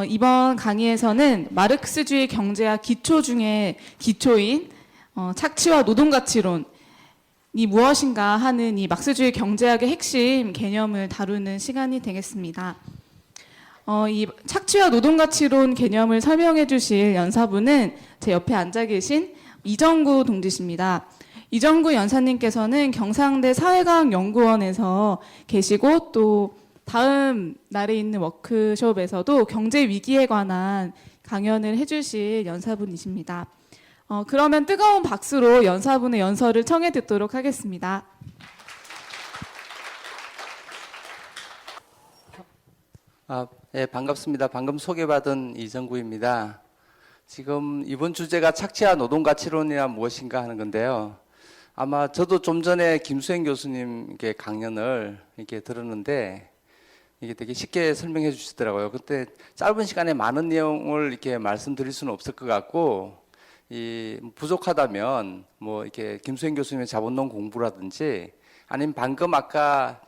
이번 강의에서는 마르크스주의 경제학 기초 중에 기초인 착취와 노동가치론이 무엇인가 하는 이 막스주의 경제학의 핵심 개념을 다루는 시간이 되겠습니다. 이 착취와 노동가치론 개념을 설명해 주실 연사분은 제 옆에 앉아 계신 이정구 동지십니다. 이정구 연사님께서는 경상대 사회과학연구원에서 계시고 또 다음 날에 있는 워크숍에서도 경제 위기에 관한 강연을 해주실 연사분이십니다. 그러면 뜨거운 박수로 연사분의 연설을 청해 듣도록 하겠습니다. 네, 반갑습니다. 방금 소개받은 이정구입니다. 지금 이번 주제가 착취와 노동가치론이란 무엇인가 하는 건데요. 아마 저도 좀 전에 김수행 교수님께 강연을 이렇게 들었는데 이게 되게 쉽게 설명해 주시더라고요. 그때 짧은 시간에 많은 내용을 이렇게 말씀드릴 수는 없을 것 같고, 부족하다면 뭐 이렇게 김수행 교수님의 자본론 공부라든지 아니면 방금 아까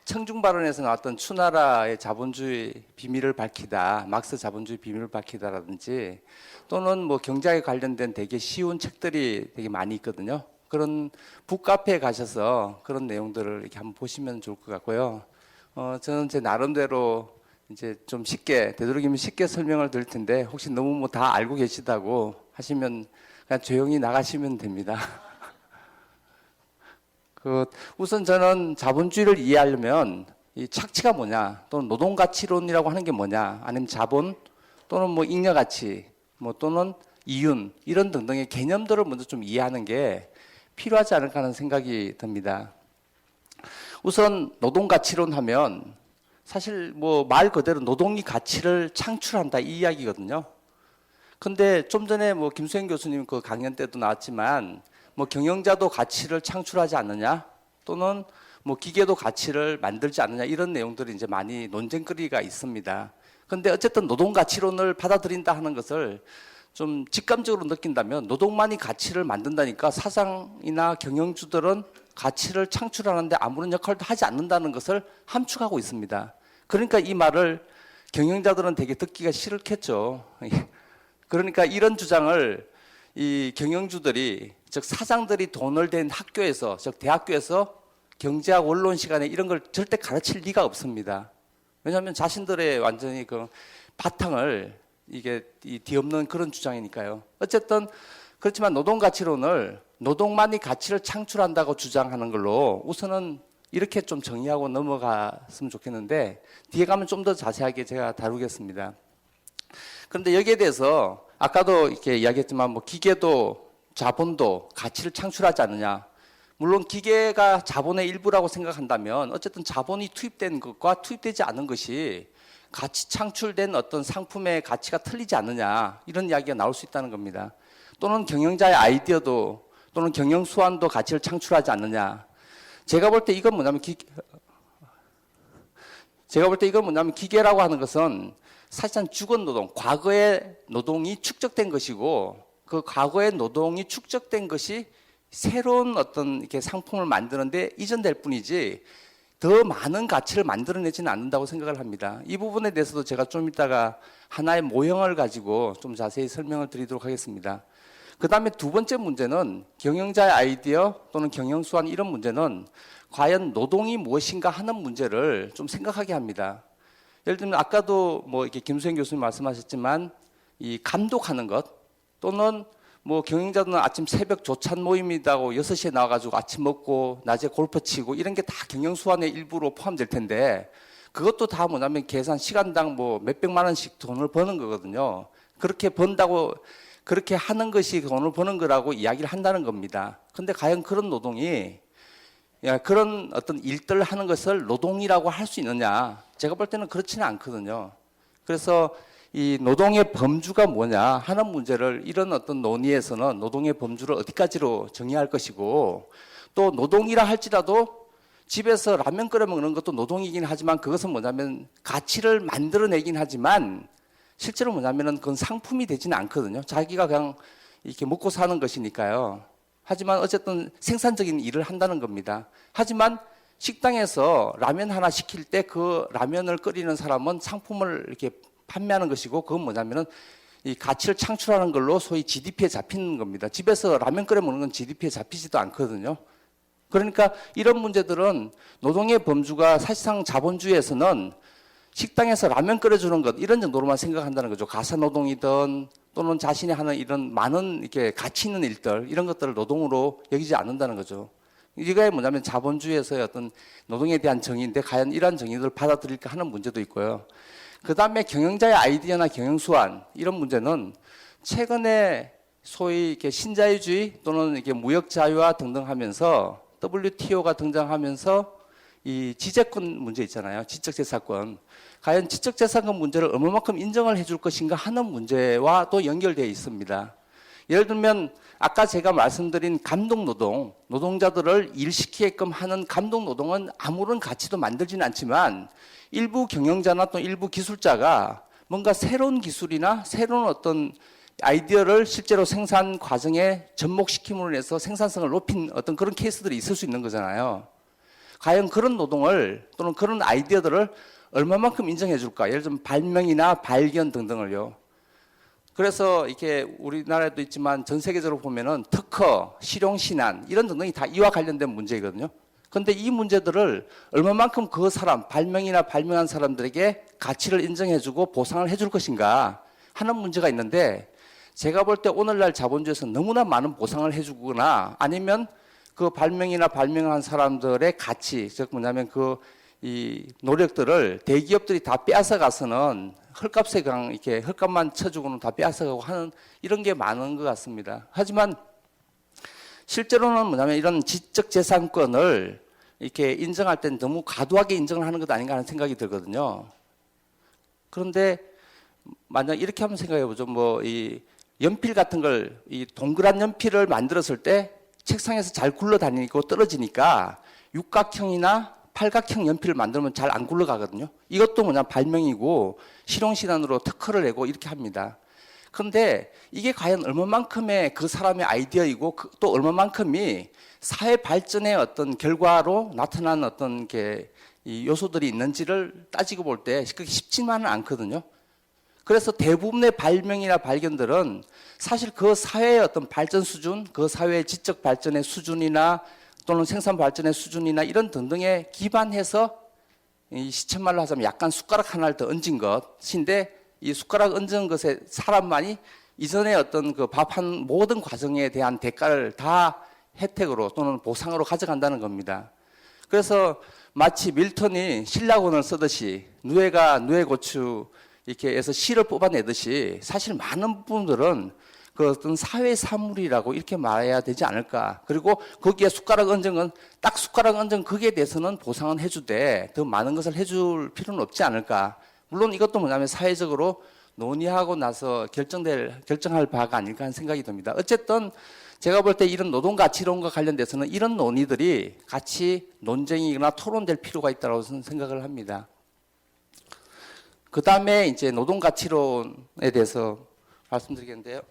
청중 발언에서 나왔던 추나라의 자본주의 비밀을 밝히다, 막스 자본주의 비밀을 밝히다라든지 또는 뭐 경제학에 관련된 되게 쉬운 책들이 되게 많이 있거든요. 그런 북카페에 가셔서 그런 내용들을 이렇게 한번 보시면 좋을 것 같고요. 저는 제 나름대로 이제 좀 쉽게, 되도록이면 쉽게 설명을 드릴 텐데, 혹시 너무 뭐 다 알고 계시다고 하시면 그냥 조용히 나가시면 됩니다. 우선 저는 자본주의를 이해하려면 이 착취가 뭐냐, 또는 노동가치론이라고 하는 게 뭐냐, 아니면 자본, 또는 뭐 잉여가치, 뭐 또는 이윤, 이런 등등의 개념들을 먼저 좀 이해하는 게 필요하지 않을까 하는 생각이 듭니다. 우선 노동가치론 하면 사실 뭐 말 그대로 노동이 가치를 창출한다 이 이야기거든요. 근데 좀 전에 뭐 김수행 교수님 그 강연 때도 나왔지만 뭐 경영자도 가치를 창출하지 않느냐, 또는 뭐 기계도 가치를 만들지 않느냐, 이런 내용들이 이제 많이 논쟁거리가 있습니다. 근데 어쨌든 노동가치론을 받아들인다 하는 것을 좀 직감적으로 느낀다면 노동만이 가치를 만든다니까 사상이나 경영주들은 가치를 창출하는데 아무런 역할도 하지 않는다는 것을 함축하고 있습니다. 그러니까 이 말을 경영자들은 되게 듣기가 싫겠죠. 그러니까 이런 주장을 이 경영주들이, 즉 사장들이 돈을 댄 학교에서, 즉 대학교에서 경제학 원론 시간에 이런 걸 절대 가르칠 리가 없습니다. 왜냐하면 자신들의 완전히 그 바탕을 이게 뒤엎는 그런 주장이니까요. 어쨌든 그렇지만 노동가치론을 노동만이 가치를 창출한다고 주장하는 걸로 우선은 이렇게 좀 정의하고 넘어갔으면 좋겠는데, 뒤에 가면 좀 더 자세하게 제가 다루겠습니다. 그런데 여기에 대해서 아까도 이렇게 이야기했지만 뭐 기계도 자본도 가치를 창출하지 않느냐. 물론 기계가 자본의 일부라고 생각한다면 어쨌든 자본이 투입된 것과 투입되지 않은 것이 가치 창출된 어떤 상품의 가치가 틀리지 않느냐, 이런 이야기가 나올 수 있다는 겁니다. 또는 경영자의 아이디어도 또는 경영 수완도 가치를 창출하지 않느냐. 제가 볼 때 이건 뭐냐면 기계라고 하는 것은 사실상 죽은 노동, 과거의 노동이 축적된 것이고, 그 과거의 노동이 축적된 것이 새로운 어떤 이렇게 상품을 만드는데 이전될 뿐이지 더 많은 가치를 만들어내지는 않는다고 생각을 합니다. 이 부분에 대해서도 제가 좀 이따가 하나의 모형을 가지고 좀 자세히 설명을 드리도록 하겠습니다. 그 다음에 두 번째 문제는 경영자의 아이디어 또는 경영수완, 이런 문제는 과연 노동이 무엇인가 하는 문제를 좀 생각하게 합니다. 예를 들면 아까도 뭐 이렇게 김수행 교수님 말씀하셨지만 이 감독하는 것, 또는 뭐 경영자들은 아침 새벽 조찬 모임이라고 6시에 나와가지고 아침 먹고 낮에 골프 치고 이런 게 다 경영수완의 일부로 포함될 텐데, 그것도 다 뭐냐면 계산 시간당 뭐 몇백만 원씩 돈을 버는 거거든요. 그렇게 번다고, 그렇게 하는 것이 돈을 버는 거라고 이야기를 한다는 겁니다. 근데 과연 그런 노동이, 그런 어떤 일들을 하는 것을 노동이라고 할 수 있느냐? 제가 볼 때는 그렇지는 않거든요. 그래서 이 노동의 범주가 뭐냐 하는 문제를, 이런 어떤 논의에서는 노동의 범주를 어디까지로 정의할 것이고, 또 노동이라 할지라도 집에서 라면 끓여 먹는 것도 노동이긴 하지만 그것은 뭐냐면 가치를 만들어내긴 하지만 실제로 뭐냐면은 그건 상품이 되지는 않거든요. 자기가 그냥 이렇게 먹고 사는 것이니까요. 하지만 어쨌든 생산적인 일을 한다는 겁니다. 하지만 식당에서 라면 하나 시킬 때 그 라면을 끓이는 사람은 상품을 이렇게 판매하는 것이고, 그건 뭐냐면은 이 가치를 창출하는 걸로 소위 GDP에 잡히는 겁니다. 집에서 라면 끓여 먹는 건 GDP에 잡히지도 않거든요. 그러니까 이런 문제들은 노동의 범주가 사실상 자본주의에서는 식당에서 라면 끓여주는 것 이런 정도로만 생각한다는 거죠. 가사노동이든 또는 자신이 하는 이런 많은 이렇게 가치 있는 일들 이런 것들을 노동으로 여기지 않는다는 거죠. 이게 뭐냐면 자본주의에서의 어떤 노동에 대한 정의인데 과연 이러한 정의를 받아들일까 하는 문제도 있고요. 그 다음에 경영자의 아이디어나 경영수완 이런 문제는 최근에 소위 이렇게 신자유주의 또는 이게 무역자유화 등등 하면서 WTO가 등장하면서 이 지재권 문제 있잖아요. 지적재산권. 과연 지적재산권 문제를 얼마만큼 인정을 해줄 것인가 하는 문제와 또 연결되어 있습니다. 예를 들면 아까 제가 말씀드린 감독노동, 노동자들을 일시키게끔 하는 감독노동은 아무런 가치도 만들지는 않지만 일부 경영자나 또 일부 기술자가 뭔가 새로운 기술이나 새로운 어떤 아이디어를 실제로 생산 과정에 접목시킴으로 해서 생산성을 높인 어떤 그런 케이스들이 있을 수 있는 거잖아요. 과연 그런 노동을 또는 그런 아이디어들을 얼마만큼 인정해 줄까? 예를 들면 발명이나 발견 등등을요. 그래서 이렇게 우리나라에도 있지만 전 세계적으로 보면은 특허, 실용신안 이런 등등이 다 이와 관련된 문제거든요. 그런데 이 문제들을 얼마만큼 그 사람, 발명이나 발명한 사람들에게 가치를 인정해 주고 보상을 해줄 것인가 하는 문제가 있는데 제가 볼 때 오늘날 자본주의에서 너무나 많은 보상을 해주거나 아니면 그 발명이나 발명한 사람들의 가치, 즉 뭐냐면 이 노력들을 대기업들이 다 빼앗아 가서는 헐값에 그냥 이렇게 헐값만 쳐주고는 다 빼앗아가고 하는 이런 게 많은 것 같습니다. 하지만 실제로는 뭐냐면 이런 지적재산권을 이렇게 인정할 땐 너무 과도하게 인정을 하는 것 아닌가 하는 생각이 들거든요. 그런데 만약 이렇게 한번 생각해 보죠. 이 연필 같은 걸, 이 동그란 연필을 만들었을 때 책상에서 잘 굴러다니고 떨어지니까 육각형이나 팔각형 연필을 만들면 잘 안 굴러가거든요. 이것도 뭐냐 발명이고 실용신안으로 특허를 내고 이렇게 합니다. 그런데 이게 과연 얼마만큼의 그 사람의 아이디어이고 또 얼마만큼이 사회 발전의 어떤 결과로 나타난 어떤 이 요소들이 있는지를 따지고 볼 때 그렇게 쉽지만은 않거든요. 그래서 대부분의 발명이나 발견들은 사실 그 사회의 어떤 발전 수준, 그 사회의 지적 발전의 수준이나 또는 생산 발전의 수준이나 이런 등등에 기반해서 이 시쳇말로 하자면 약간 숟가락 하나를 더 얹은 것인데 이 숟가락 얹은 것에 사람만이 이전에 어떤 그 밥한 모든 과정에 대한 대가를 다 혜택으로 또는 보상으로 가져간다는 겁니다. 그래서 마치 밀턴이 신라곤을 쓰듯이 누에가 누에고추 이렇게 해서 실을 뽑아내듯이 사실 많은 부분들은 그 어떤 사회 사물이라고 이렇게 말해야 되지 않을까. 그리고 거기에 숟가락 얹은 건 딱 숟가락 얹은 거기에 대해서는 보상은 해주되 더 많은 것을 해줄 필요는 없지 않을까. 물론 이것도 뭐냐면 사회적으로 논의하고 나서 결정할 바가 아닐까 하는 생각이 듭니다. 어쨌든 제가 볼 때 이런 노동 가치론과 관련돼서는 이런 논의들이 같이 논쟁이거나 토론될 필요가 있다고 생각을 합니다. 그 다음에 이제 노동 가치론에 대해서 말씀드리겠는데요.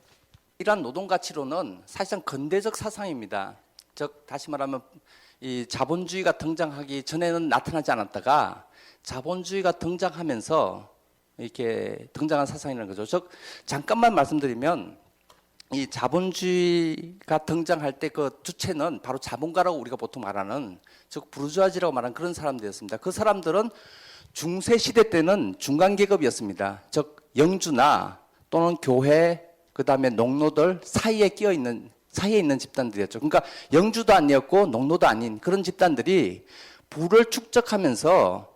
이러한 노동 가치론은 사실상 근대적 사상입니다. 즉 다시 말하면 이 자본주의가 등장하기 전에는 나타나지 않았다가 자본주의가 등장하면서 이렇게 등장한 사상이라는 거죠. 즉 잠깐만 말씀드리면 이 자본주의가 등장할 때 그 주체는 바로 자본가라고 우리가 보통 말하는 즉 부르주아지라고 말하는 그런 사람들이었습니다. 그 사람들은 중세 시대 때는 중간 계급이었습니다. 즉 영주나 또는 교회 그다음에 농노들 사이에 있는 집단들이었죠. 그러니까 영주도 아니었고 농노도 아닌 그런 집단들이 부를 축적하면서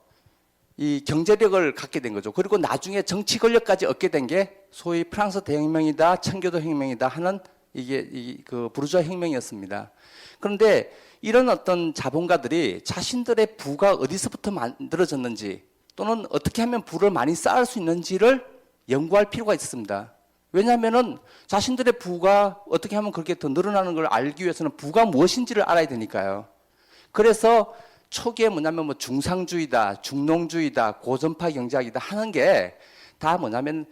이 경제력을 갖게 된 거죠. 그리고 나중에 정치 권력까지 얻게 된 게 소위 프랑스 대혁명이다, 청교도 혁명이다 하는 이게 그 부르주아 혁명이었습니다. 그런데 이런 어떤 자본가들이 자신들의 부가 어디서부터 만들어졌는지 또는 어떻게 하면 부를 많이 쌓을 수 있는지를 연구할 필요가 있습니다. 왜냐하면은 자신들의 부가 어떻게 하면 그렇게 더 늘어나는 걸 알기 위해서는 부가 무엇인지를 알아야 되니까요. 그래서 초기에 뭐냐면 중상주의다, 중농주의다, 고전파 경제학이다 하는 게 다 뭐냐면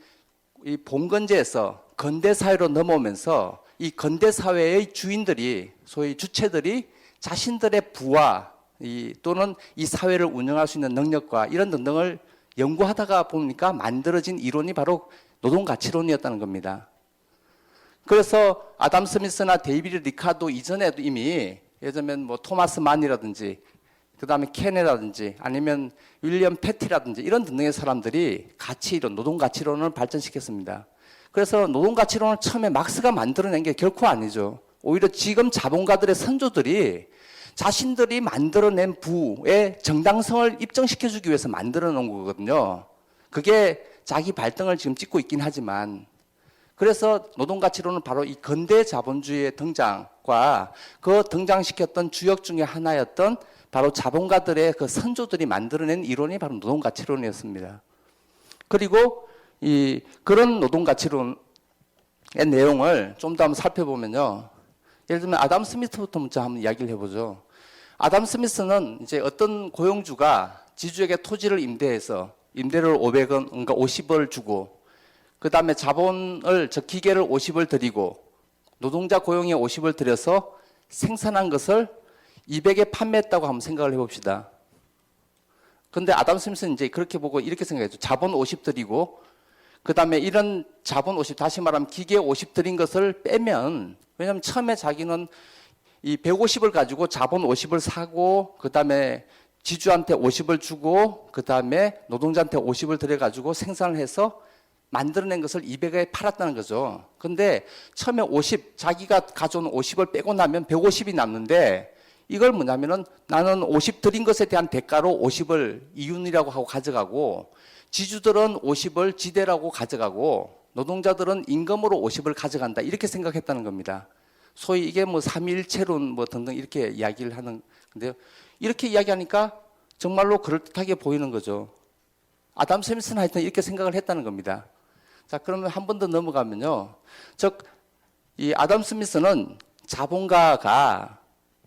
이 봉건제에서 근대사회로 넘어오면서 이 근대사회의 주인들이 소위 주체들이 자신들의 부와 또는 이 사회를 운영할 수 있는 능력과 이런 등등을 연구하다가 보니까 만들어진 이론이 바로 노동가치론이었다는 겁니다. 그래서 아담 스미스나 데이비드 리카도 이전에도 이미 예를 들면 뭐 토마스 만이라든지 그 다음에 켄이라든지 아니면 윌리엄 패티라든지 이런 등등의 사람들이 가치이론, 노동가치론을 발전시켰습니다. 그래서 노동가치론을 처음에 막스가 만들어낸 게 결코 아니죠. 오히려 지금 자본가들의 선조들이 자신들이 만들어낸 부의 정당성을 입증시켜주기 위해서 만들어 놓은 거거든요. 그게 자기 발등을 지금 찍고 있긴 하지만, 그래서 노동가치론은 바로 이 근대 자본주의의 등장과 그 등장시켰던 주역 중에 하나였던 바로 자본가들의 그 선조들이 만들어낸 이론이 바로 노동가치론이었습니다. 그리고 그런 노동가치론의 내용을 좀 더 한번 살펴보면요. 예를 들면 아담 스미스부터 먼저 한번 이야기를 해보죠. 아담 스미스는 이제 어떤 고용주가 지주에게 토지를 임대해서 임대료를 500원, 그러니까 50을 주고 그 다음에 자본을, 기계를 50을 드리고 노동자 고용에 50을 들여서 생산한 것을 200에 판매했다고 한번 생각을 해봅시다. 근데 아담 스미스는 이제 그렇게 보고 이렇게 생각했죠. 자본 50 드리고 그 다음에 이런 자본 50, 다시 말하면 기계 50 드린 것을 빼면, 왜냐하면 처음에 자기는 이 150을 가지고 자본 50을 사고 그 다음에 지주한테 50을 주고 그 다음에 노동자한테 50을 들여가지고 생산을 해서 만들어낸 것을 200에 팔았다는 거죠. 근데 처음에 50, 자기가 가져온 50을 빼고 나면 150이 남는데, 이걸 뭐냐면은 나는 50 드린 것에 대한 대가로 50을 이윤이라고 하고 가져가고, 지주들은 50을 지대라고 가져가고, 노동자들은 임금으로 50을 가져간다. 이렇게 생각했다는 겁니다. 소위 이게 뭐 삼위일체론 뭐 등등 이렇게 이야기를 하는 건데요. 이렇게 이야기하니까 정말로 그럴듯하게 보이는 거죠. 아담 스미스는 하여튼 이렇게 생각을 했다는 겁니다. 자, 그러면 한 번 더 넘어가면요. 즉, 이 아담 스미스는 자본가가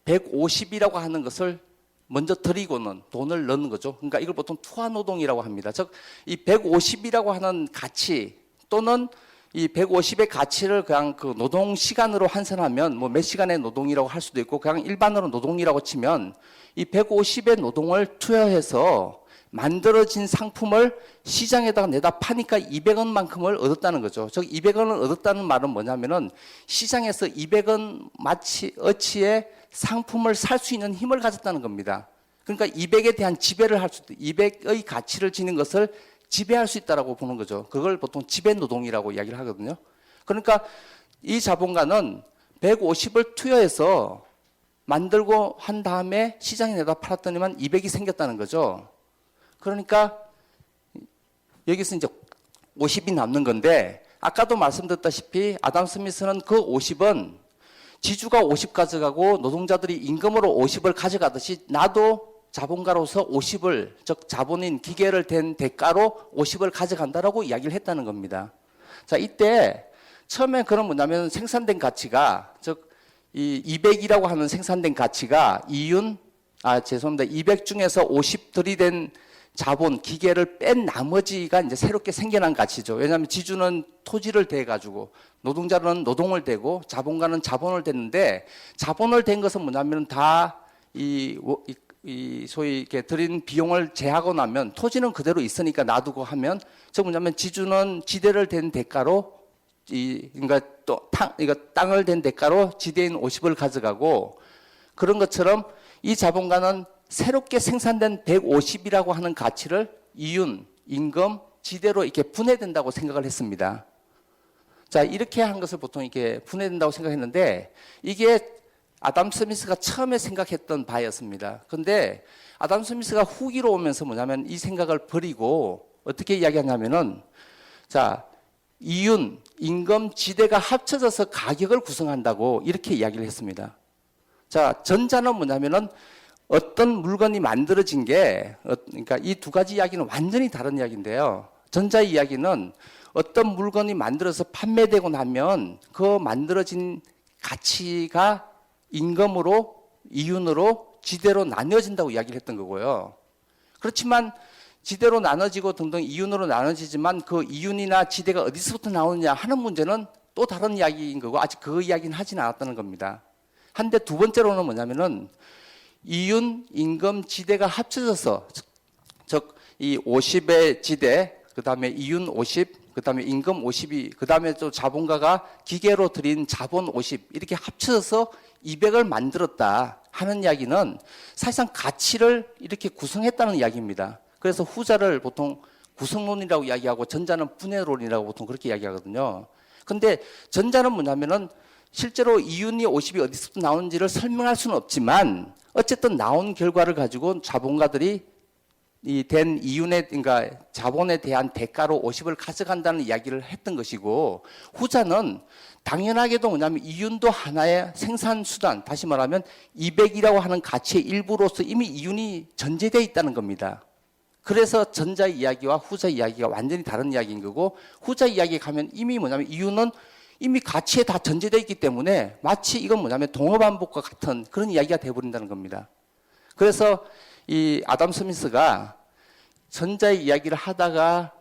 150이라고 하는 것을 먼저 드리고는 돈을 넣는 거죠. 그러니까 이걸 보통 투하노동이라고 합니다. 즉, 이 150이라고 하는 가치 또는 이 150의 가치를 그냥 그 노동 시간으로 환산하면 뭐 몇 시간의 노동이라고 할 수도 있고 그냥 일반으로 노동이라고 치면 이 150의 노동을 투여해서 만들어진 상품을 시장에다가 내다 파니까 200원만큼을 얻었다는 거죠. 즉 200원을 얻었다는 말은 뭐냐면은 시장에서 200원 어치의 상품을 살 수 있는 힘을 가졌다는 겁니다. 그러니까 200에 대한 지배를 할 수 있다. 200의 가치를 지닌 것을 지배할 수 있다라고 보는 거죠. 그걸 보통 지배 노동이라고 이야기를 하거든요. 그러니까 이 자본가는 150을 투여해서 만들고 한 다음에 시장에 내다 팔았더니만 200이 생겼다는 거죠. 그러니까 여기서 이제 50이 남는 건데, 아까도 말씀드렸다시피 아담 스미스는 그 50은 지주가 50 가져가고 노동자들이 임금으로 50을 가져가듯이 나도 자본가로서 50을, 즉 자본인 기계를 댄 대가로 50을 가져간다라고 이야기를 했다는 겁니다. 자, 이때 처음에 그런 뭐냐면 생산된 가치가, 즉 이 200이라고 하는 생산된 가치가 200 중에서 50 들이댄 자본, 기계를 뺀 나머지가 이제 새롭게 생겨난 가치죠. 왜냐하면 지주는 토지를 대가지고, 노동자는 노동을 대고, 자본가는 자본을 댔는데, 자본을 댄 것은 뭐냐면 다 소위 이렇게 들인 비용을 제하고 나면 토지는 그대로 있으니까 놔두고 하면, 즉 뭐냐면 지주는 지대를 댄 대가로, 그러니까 땅을 댄 대가로 지대인 50을 가져가고, 그런 것처럼 이 자본가는 새롭게 생산된 150이라고 하는 가치를 이윤, 임금, 지대로 이렇게 분해된다고 생각을 했습니다. 자, 이렇게 한 것을 보통 이렇게 분해된다고 생각했는데, 이게 아담 스미스가 처음에 생각했던 바였습니다. 그런데 아담 스미스가 후기로 오면서 뭐냐면 이 생각을 버리고 어떻게 이야기하냐면은, 자, 이윤, 임금, 지대가 합쳐져서 가격을 구성한다고 이렇게 이야기를 했습니다. 자, 전자는 뭐냐면은 어떤 물건이 만들어진 게, 그러니까 이 두 가지 이야기는 완전히 다른 이야기인데요. 전자 이야기는 어떤 물건이 만들어서 판매되고 나면 그 만들어진 가치가 임금으로, 이윤으로, 지대로 나뉘어진다고 이야기를 했던 거고요. 그렇지만 지대로 나눠지고 등등 이윤으로 나눠지지만 그 이윤이나 지대가 어디서부터 나오느냐 하는 문제는 또 다른 이야기인 거고, 아직 그 이야기는 하진 않았다는 겁니다. 한데 두 번째로는 뭐냐면은 이윤, 임금, 지대가 합쳐져서, 즉 이 50의 지대, 그 다음에 이윤 50, 그 다음에 임금 50이, 그 다음에 또 자본가가 기계로 들인 자본 50 이렇게 합쳐서 200을 만들었다 하는 이야기는 사실상 가치를 이렇게 구성했다는 이야기입니다. 그래서 후자를 보통 구성론이라고 이야기하고 전자는 분해론이라고 보통 그렇게 이야기하거든요. 근데 전자는 뭐냐면은 실제로 이윤이 50이 어디서 나오는지를 설명할 수는 없지만 어쨌든 나온 결과를 가지고 자본가들이 이 된 이윤에, 그러니까 자본에 대한 대가로 50을 가져간다는 이야기를 했던 것이고, 후자는 당연하게도 뭐냐면 이윤도 하나의 생산 수단, 다시 말하면 200이라고 하는 가치의 일부로서 이미 이윤이 전제되어 있다는 겁니다. 그래서 전자 이야기와 후자 이야기가 완전히 다른 이야기인 거고, 후자 이야기에 가면 이미 뭐냐면 이윤은 이미 가치에 다 전제되어 있기 때문에 마치 이건 뭐냐면 동어반복과 같은 그런 이야기가 되어버린다는 겁니다. 그래서 이 아담 스미스가 전자의 이야기를 하다가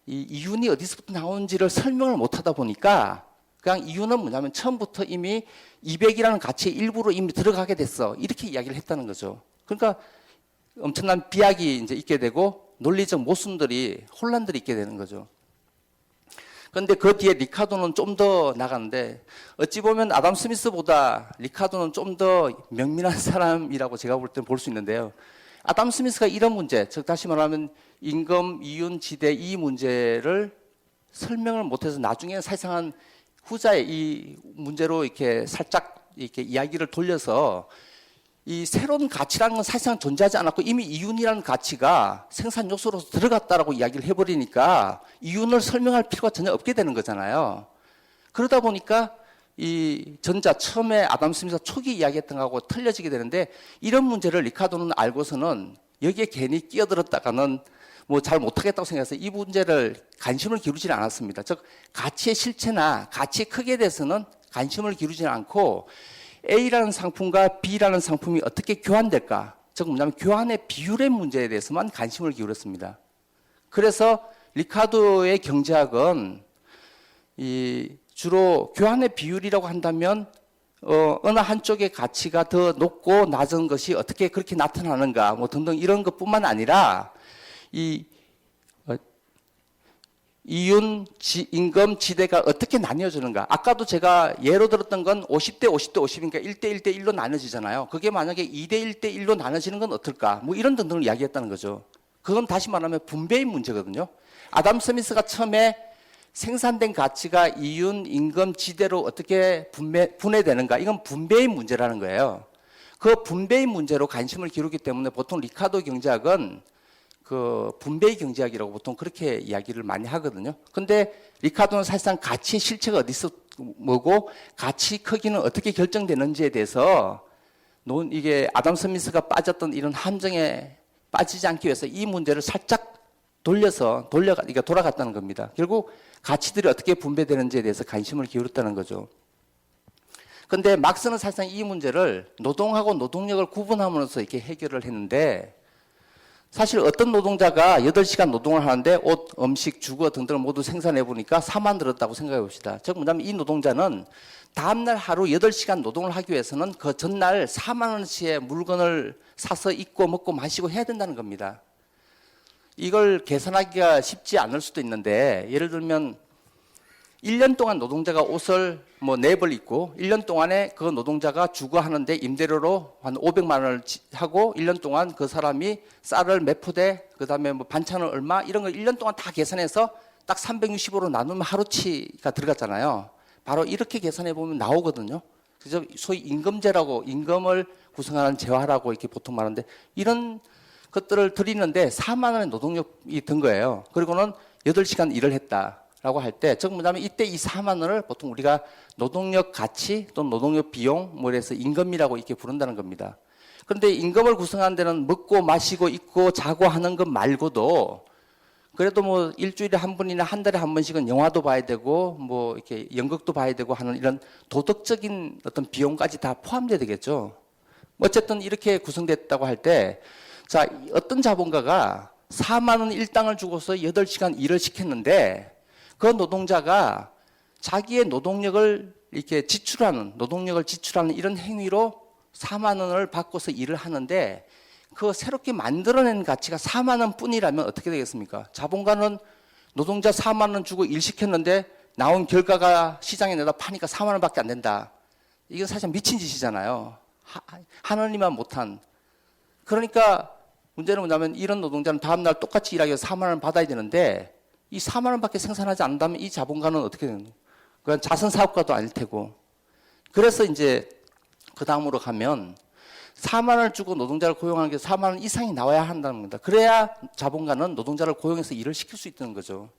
이 이윤이 어디서부터 나오는지를 설명을 못 하다 보니까 그냥 이윤은 뭐냐면 처음부터 이미 200이라는 가치의 일부로 이미 들어가게 됐어. 이렇게 이야기를 했다는 거죠. 그러니까 엄청난 비약이 이제 있게 되고 논리적 모순들이, 혼란들이 있게 되는 거죠. 그런데 그 뒤에 리카도는 좀 더 나가는데 어찌 보면 아담 스미스보다 리카도는 좀 더 명민한 사람이라고 제가 볼 때는 볼 수 있는데요. 아담 스미스가 이런 문제, 즉 다시 말하면 임금, 이윤, 지대 이 문제를 설명을 못해서 나중에 사실상은 후자의 이 문제로 이렇게 살짝 이렇게 이야기를 돌려서 이 새로운 가치라는 건 사실상 존재하지 않았고 이미 이윤이라는 가치가 생산 요소로 들어갔다라고 이야기를 해버리니까 이윤을 설명할 필요가 전혀 없게 되는 거잖아요. 그러다 보니까 이 전자 처음에 아담 스미스가 초기 이야기했던 거하고 틀려지게 되는데 이런 문제를 리카도는 알고서는 여기에 괜히 끼어들었다가는 뭐 잘 못하겠다고 생각해서 이 문제를 관심을 기울이지는 않았습니다. 즉 가치의 실체나 가치의 크기에 대해서는 관심을 기울이지는 않고 A라는 상품과 B라는 상품이 어떻게 교환될까? 즉 뭐냐면 교환의 비율의 문제에 대해서만 관심을 기울였습니다. 그래서 리카도의 경제학은 이 주로 교환의 비율이라고 한다면 어느 한쪽의 가치가 더 높고 낮은 것이 어떻게 그렇게 나타나는가 뭐 등등 이런 것뿐만 아니라 이 이윤, 임금, 지대가 어떻게 나뉘어지는가. 아까도 제가 예로 들었던 건 50대 50대 50이니까 1대 1대 1로 나눠지잖아요. 그게 만약에 2대 1대 1로 나눠지는 건 어떨까. 뭐 이런 등등을 이야기했다는 거죠. 그건 다시 말하면 분배의 문제거든요. 아담 스미스가 처음에 생산된 가치가 이윤, 임금, 지대로 어떻게 분해되는가. 이건 분배의 문제라는 거예요. 그 분배의 문제로 관심을 기울이기 때문에 보통 리카도 경제학은 그 분배의 경제학이라고 보통 그렇게 이야기를 많이 하거든요. 근데 리카도는 사실상 가치의 실체가 어디서 뭐고 가치 크기는 어떻게 결정되는지에 대해서 이게 아담 스미스가 빠졌던 이런 함정에 빠지지 않기 위해서 이 문제를 살짝 그러니까 돌아갔다는 겁니다. 결국 가치들이 어떻게 분배되는지에 대해서 관심을 기울였다는 거죠. 근데 막스는 사실상 이 문제를 노동하고 노동력을 구분함으로써 이렇게 해결을 했는데 사실 어떤 노동자가 8시간 노동을 하는데 옷, 음식, 주거 등등을 모두 생산해 보니까 4만 들었다고 생각해 봅시다. 즉 뭐냐면 이 노동자는 다음날 하루 8시간 노동을 하기 위해서는 그 전날 4만 원치의 물건을 사서 입고 먹고 마시고 해야 된다는 겁니다. 이걸 계산하기가 쉽지 않을 수도 있는데 예를 들면 1년 동안 노동자가 옷을 뭐 4벌 입고 1년 동안에 그 노동자가 주거하는데 임대료로 한 500만 원을 하고 1년 동안 그 사람이 쌀을 몇 포대 그다음에 뭐 반찬을 얼마 이런 걸 1년 동안 다 계산해서 딱 365로 나누면 하루치가 들어갔잖아요. 바로 이렇게 계산해 보면 나오거든요. 그래서 소위 임금제라고 임금을 구성하는 재화라고 이렇게 보통 말하는데 이런 것들을 드리는데 4만 원의 노동력이 든 거예요. 그리고는 8시간 일을 했다. 라고 할 때, 즉 뭐냐면 이때 이 4만 원을 보통 우리가 노동력 가치 또는 노동력 비용 뭐 이래서 임금이라고 이렇게 부른다는 겁니다. 그런데 임금을 구성하는 데는 먹고 마시고 입고 자고 하는 것 말고도 그래도 뭐 일주일에 한 번이나 한 달에 한 번씩은 영화도 봐야 되고 뭐 이렇게 연극도 봐야 되고 하는 이런 도덕적인 어떤 비용까지 다 포함돼야 되겠죠. 어쨌든 이렇게 구성됐다고 할 때, 자, 어떤 자본가가 4만 원 일당을 주고서 8시간 일을 시켰는데 그 노동자가 자기의 노동력을 지출하는 이런 행위로 4만 원을 받고서 일을 하는데 그 새롭게 만들어낸 가치가 4만 원 뿐이라면 어떻게 되겠습니까? 자본가는 노동자 4만 원 주고 일 시켰는데 나온 결과가 시장에 내다 파니까 4만 원밖에 안 된다. 이건 사실 미친 짓이잖아요. 하느니만 못한. 그러니까 문제는 뭐냐면 이런 노동자는 다음날 똑같이 일하기 위해서 4만 원 받아야 되는데 이 4만 원밖에 생산하지 않는다면 이 자본가는 어떻게 되는 거예요? 그건 자선사업가도 아닐 테고. 그래서 이제 그 다음으로 가면 4만 원을 주고 노동자를 고용하는 게 4만 원 이상이 나와야 한다는 겁니다. 그래야 자본가는 노동자를 고용해서 일을 시킬 수 있다는 거죠.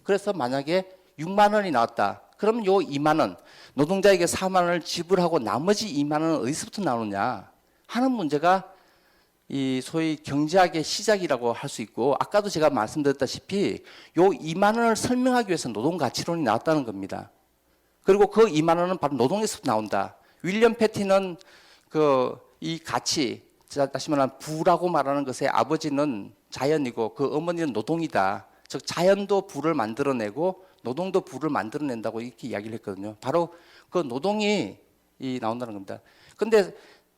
그래서 만약에 6만 원이 나왔다. 그러면 요 2만 원, 노동자에게 4만 원을 지불하고 나머지 2만 원은 어디서부터 나오느냐 하는 문제가 이 소위 경제학의 시작이라고 할 수 있고, 아까도 제가 말씀드렸다시피 요 2만 원을 설명하기 위해서 노동가치론이 나왔다는 겁니다. 그리고 그 2만 원은 바로 노동에서부터 나온다. 윌리엄 패티는 이 가치, 다시 말하면 부라고 말하는 것의 아버지는 자연이고 그 어머니는 노동이다. 즉 자연도 부를 만들어내고 노동도 부를 만들어낸다고 이렇게 이야기를 했거든요. 바로 그 노동이 나온다는 겁니다. 근데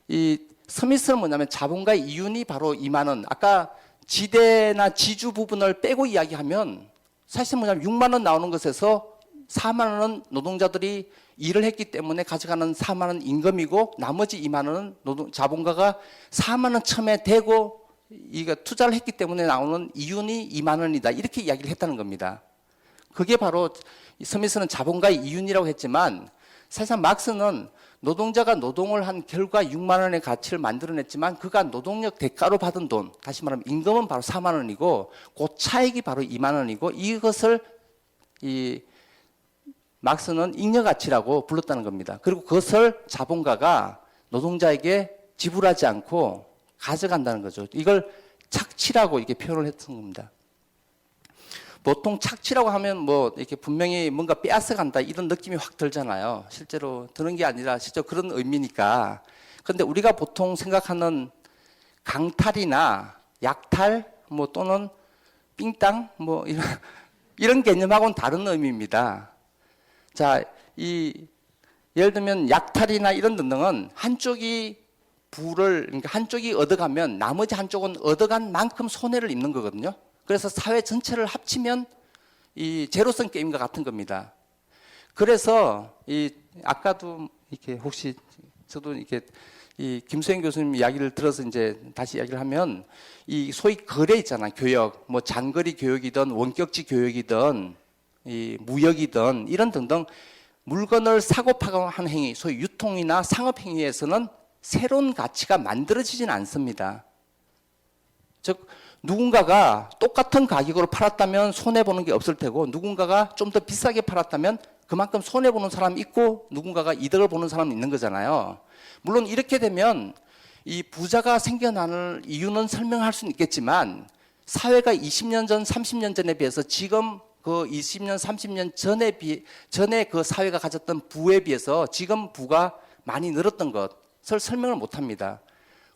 이 스미스는 뭐냐면 자본가의 이윤이 바로 2만 원. 아까 지대나 지주 부분을 빼고 이야기하면 사실 뭐냐면 6만 원 나오는 것에서 4만 원은 노동자들이 일을 했기 때문에 가져가는 4만 원 임금이고 나머지 2만 원은 자본가가 4만 원 처음에 대고 이거 투자를 했기 때문에 나오는 이윤이 2만 원이다. 이렇게 이야기를 했다는 겁니다. 그게 바로 스미스는 자본가의 이윤이라고 했지만 사실상 막스는 노동자가 노동을 한 결과 6만 원의 가치를 만들어냈지만 그가 노동력 대가로 받은 돈, 다시 말하면 임금은 바로 4만 원이고 그 차액이 바로 2만 원이고 이것을 막스는 잉여가치라고 불렀다는 겁니다. 그리고 그것을 자본가가 노동자에게 지불하지 않고 가져간다는 거죠. 이걸 착취라고 이렇게 표현을 했던 겁니다. 보통 착취라고 하면 뭐 이렇게 분명히 뭔가 빼앗아간다 이런 느낌이 확 들잖아요. 실제로 드는 게 아니라 실제 그런 의미니까. 그런데 우리가 보통 생각하는 강탈이나 약탈 뭐 또는 삥땅 뭐 이런 개념하고는 다른 의미입니다. 자, 예를 들면 약탈이나 이런 등등은 한쪽이 그러니까 한쪽이 얻어가면 나머지 한쪽은 얻어간 만큼 손해를 입는 거거든요. 그래서 사회 전체를 합치면 이 제로섬 게임과 같은 겁니다. 그래서 아까도 이렇게 혹시 저도 이렇게 김수행 교수님 이야기를 들어서 이제 다시 이야기를 하면 이 소위 거래 있잖아요. 교역, 뭐 장거리 교역이든 원격지 교역이든 무역이든 이런 등등 물건을 사고 파고 하는 행위, 소위 유통이나 상업 행위에서는 새로운 가치가 만들어지지는 않습니다. 즉 누군가가 똑같은 가격으로 팔았다면 손해보는 게 없을 테고 누군가가 좀 더 비싸게 팔았다면 그만큼 손해보는 사람이 있고 누군가가 이득을 보는 사람이 있는 거잖아요. 물론 이렇게 되면 이 부자가 생겨나는 이유는 설명할 수는 있겠지만 사회가 20년 전, 30년 전에 비해서 지금 그 20년, 30년 전에 그 사회가 가졌던 부에 비해서 지금 부가 많이 늘었던 것을 설명을 못 합니다.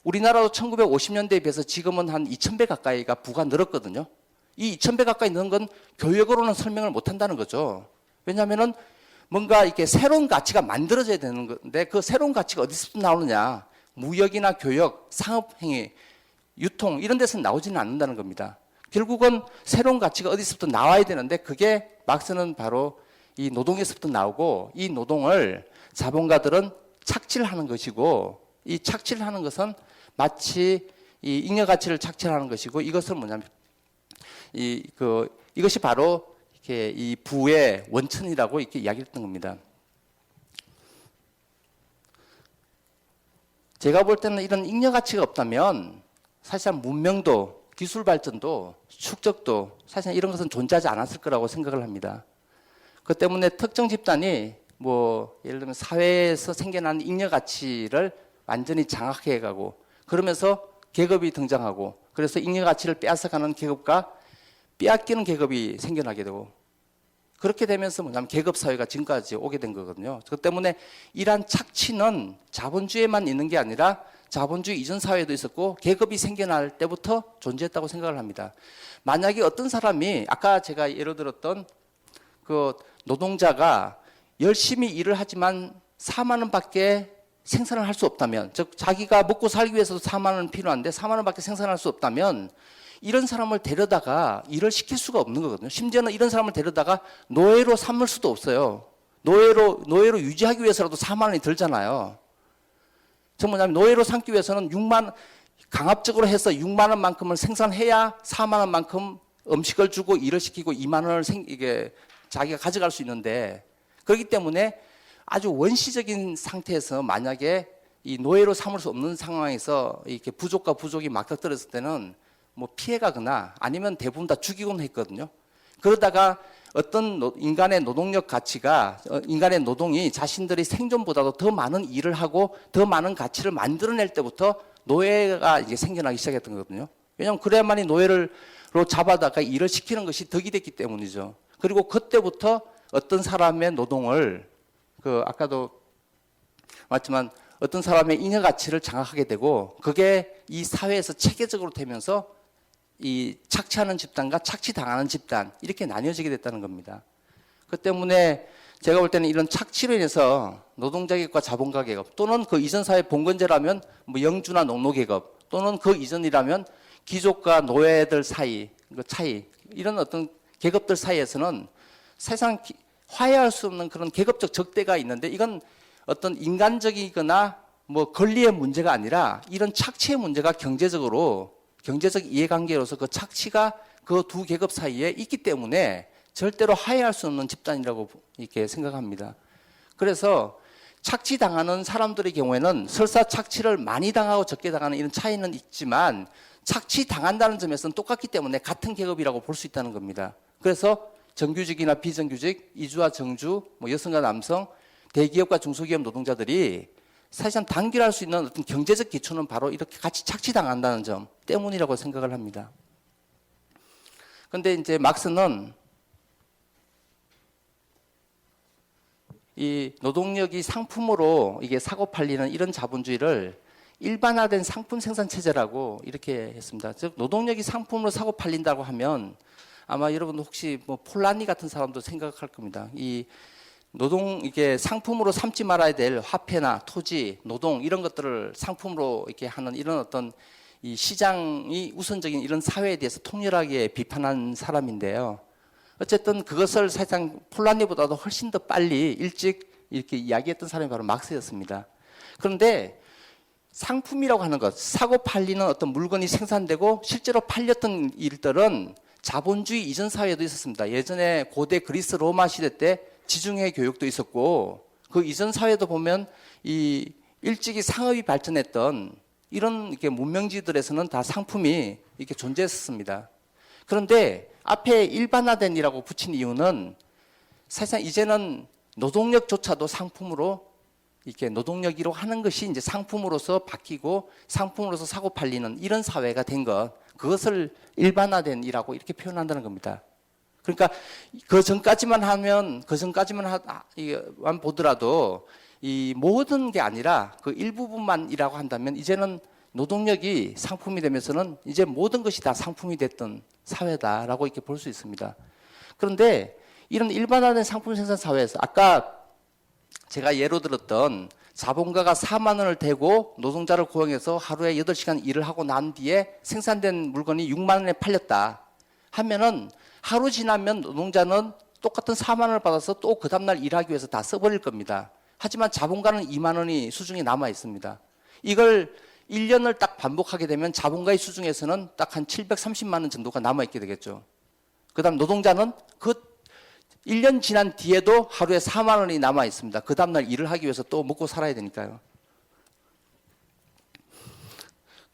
우리나라도 1950년대에 비해서 지금은 한 2,000배 가까이가 부가 늘었거든요. 이 2,000배 가까이 늘은 건 교역으로는 설명을 못 한다는 거죠. 왜냐하면은 뭔가 이렇게 새로운 가치가 만들어져야 되는 건데 그 새로운 가치가 어디서 나오느냐. 무역이나 교역, 상업행위, 유통 이런 데서 나오지는 않는다는 겁니다. 결국은 새로운 가치가 어디서부터 나와야 되는데 그게 막스는 바로 이 노동에서부터 나오고 이 노동을 자본가들은 착취를 하는 것이고 이 착취를 하는 것은 마치 이 잉여가치를 착취하는 것이고 이것은 뭐냐면 이것이 바로 이렇게 이 부의 원천이라고 이렇게 이야기했던 겁니다. 제가 볼 때는 이런 잉여가치가 없다면 사실상 문명도 기술 발전도 축적도 사실 이런 것은 존재하지 않았을 거라고 생각을 합니다. 그 때문에 특정 집단이 뭐 예를 들면 사회에서 생겨난 잉여 가치를 완전히 장악해 가고 그러면서 계급이 등장하고 그래서 잉여 가치를 빼앗아가는 계급과 빼앗기는 계급이 생겨나게 되고 그렇게 되면서 뭐냐면 계급 사회가 지금까지 오게 된 거거든요. 그 때문에 이러한 착취는 자본주의에만 있는 게 아니라 자본주의 이전 사회도 있었고 계급이 생겨날 때부터 존재했다고 생각을 합니다. 만약에 어떤 사람이 아까 제가 예로 들었던 그 노동자가 열심히 일을 하지만 4만 원밖에 생산을 할 수 없다면, 즉 자기가 먹고 살기 위해서도 4만 원 필요한데 4만 원밖에 생산할 수 없다면 이런 사람을 데려다가 일을 시킬 수가 없는 거거든요. 심지어는 이런 사람을 데려다가 노예로 삼을 수도 없어요. 노예로 유지하기 위해서라도 4만 원이 들잖아요. 즉 뭐냐면 노예로 삼기 위해서는 강압적으로 해서 6만 원만큼을 생산해야 4만 원만큼 음식을 주고 일을 시키고 2만 원을 이게 자기가 가져갈 수 있는데, 그렇기 때문에 아주 원시적인 상태에서 만약에 이 노예로 삼을 수 없는 상황에서 이렇게 부족과 부족이 맞닥뜨렸을 때는 뭐 피해가거나 아니면 대부분 다 죽이곤 했거든요. 그러다가 어떤 인간의 노동력 가치가, 인간의 노동이 자신들의 생존보다도 더 많은 일을 하고 더 많은 가치를 만들어낼 때부터 노예가 이제 생겨나기 시작했던 거거든요. 왜냐하면 그래야만이 노예로 잡아다가 일을 시키는 것이 덕이 됐기 때문이죠. 그리고 그때부터 어떤 사람의 노동을, 아까도 말했지만 어떤 사람의 잉여 가치를 장악하게 되고, 그게 이 사회에서 체계적으로 되면서 이 착취하는 집단과 착취당하는 집단, 이렇게 나뉘어지게 됐다는 겁니다. 그 때문에 제가 볼 때는 이런 착취로 인해서 노동자 계급과 자본가 계급, 또는 그 이전 사회 봉건제라면 뭐 영주나 농노 계급, 또는 그 이전이라면 귀족과 노예들 사이, 그 차이, 이런 어떤 계급들 사이에서는 사실상 화해할 수 없는 그런 계급적 적대가 있는데, 이건 어떤 인간적이거나 뭐 권리의 문제가 아니라 이런 착취의 문제가 경제적 이해관계로서 그 착취가 그 두 계급 사이에 있기 때문에 절대로 화해할 수 없는 집단이라고 이렇게 생각합니다. 그래서 착취당하는 사람들의 경우에는 설사 착취를 많이 당하고 적게 당하는 이런 차이는 있지만 착취당한다는 점에서는 똑같기 때문에 같은 계급이라고 볼 수 있다는 겁니다. 그래서 정규직이나 비정규직, 이주와 정주, 뭐 여성과 남성, 대기업과 중소기업 노동자들이 사실상 단결할 수 있는 어떤 경제적 기초는 바로 이렇게 같이 착취당한다는 점 때문이라고 생각을 합니다. 그런데 이제 막스는 이 노동력이 상품으로 이게 사고 팔리는 이런 자본주의를 일반화된 상품 생산 체제라고 이렇게 했습니다. 즉 노동력이 상품으로 사고 팔린다고 하면 아마 여러분 혹시 뭐 폴라니 같은 사람도 생각할 겁니다. 이 이게 상품으로 삼지 말아야 될 화폐나 토지, 노동 이런 것들을 상품으로 이렇게 하는 이런 어떤 이 시장이 우선적인 이런 사회에 대해서 통렬하게 비판한 사람인데요. 어쨌든 그것을 사실상 폴라니보다도 훨씬 더 빨리 일찍 이렇게 이야기했던 사람이 바로 막스였습니다. 그런데 상품이라고 하는 것, 사고 팔리는 어떤 물건이 생산되고 실제로 팔렸던 일들은 자본주의 이전 사회에도 있었습니다. 예전에 고대 그리스 로마 시대 때 지중해 교육도 있었고, 그 이전 사회도 보면 이 일찍이 상업이 발전했던 이런 이렇게 문명지들에서는 다 상품이 이렇게 존재했었습니다. 그런데 앞에 일반화된이라고 붙인 이유는 사실상 이제는 노동력조차도 상품으로 이렇게 노동력이라고 하는 것이 이제 상품으로서 바뀌고 상품으로서 사고 팔리는 이런 사회가 된 것, 그것을 일반화된이라고 이렇게 표현한다는 겁니다. 그러니까 그 전까지만 보더라도 이 모든 게 아니라 그 일부분만이라고 한다면 이제는 노동력이 상품이 되면서는 이제 모든 것이 다 상품이 됐던 사회다라고 이렇게 볼 수 있습니다. 그런데 이런 일반화된 상품 생산 사회에서 아까 제가 예로 들었던 자본가가 4만 원을 대고 노동자를 고용해서 하루에 8시간 일을 하고 난 뒤에 생산된 물건이 6만 원에 팔렸다 하면은 하루 지나면 노동자는 똑같은 4만 원을 받아서 또 그 다음날 일하기 위해서 다 써버릴 겁니다. 하지만 자본가는 2만 원이 수중에 남아 있습니다. 이걸 1년을 딱 반복하게 되면 자본가의 수중에서는 딱 한 730만 원 정도가 남아있게 되겠죠. 그 다음 노동자는 그 1년 지난 뒤에도 하루에 4만 원이 남아 있습니다. 그 다음날 일을 하기 위해서 또 먹고 살아야 되니까요.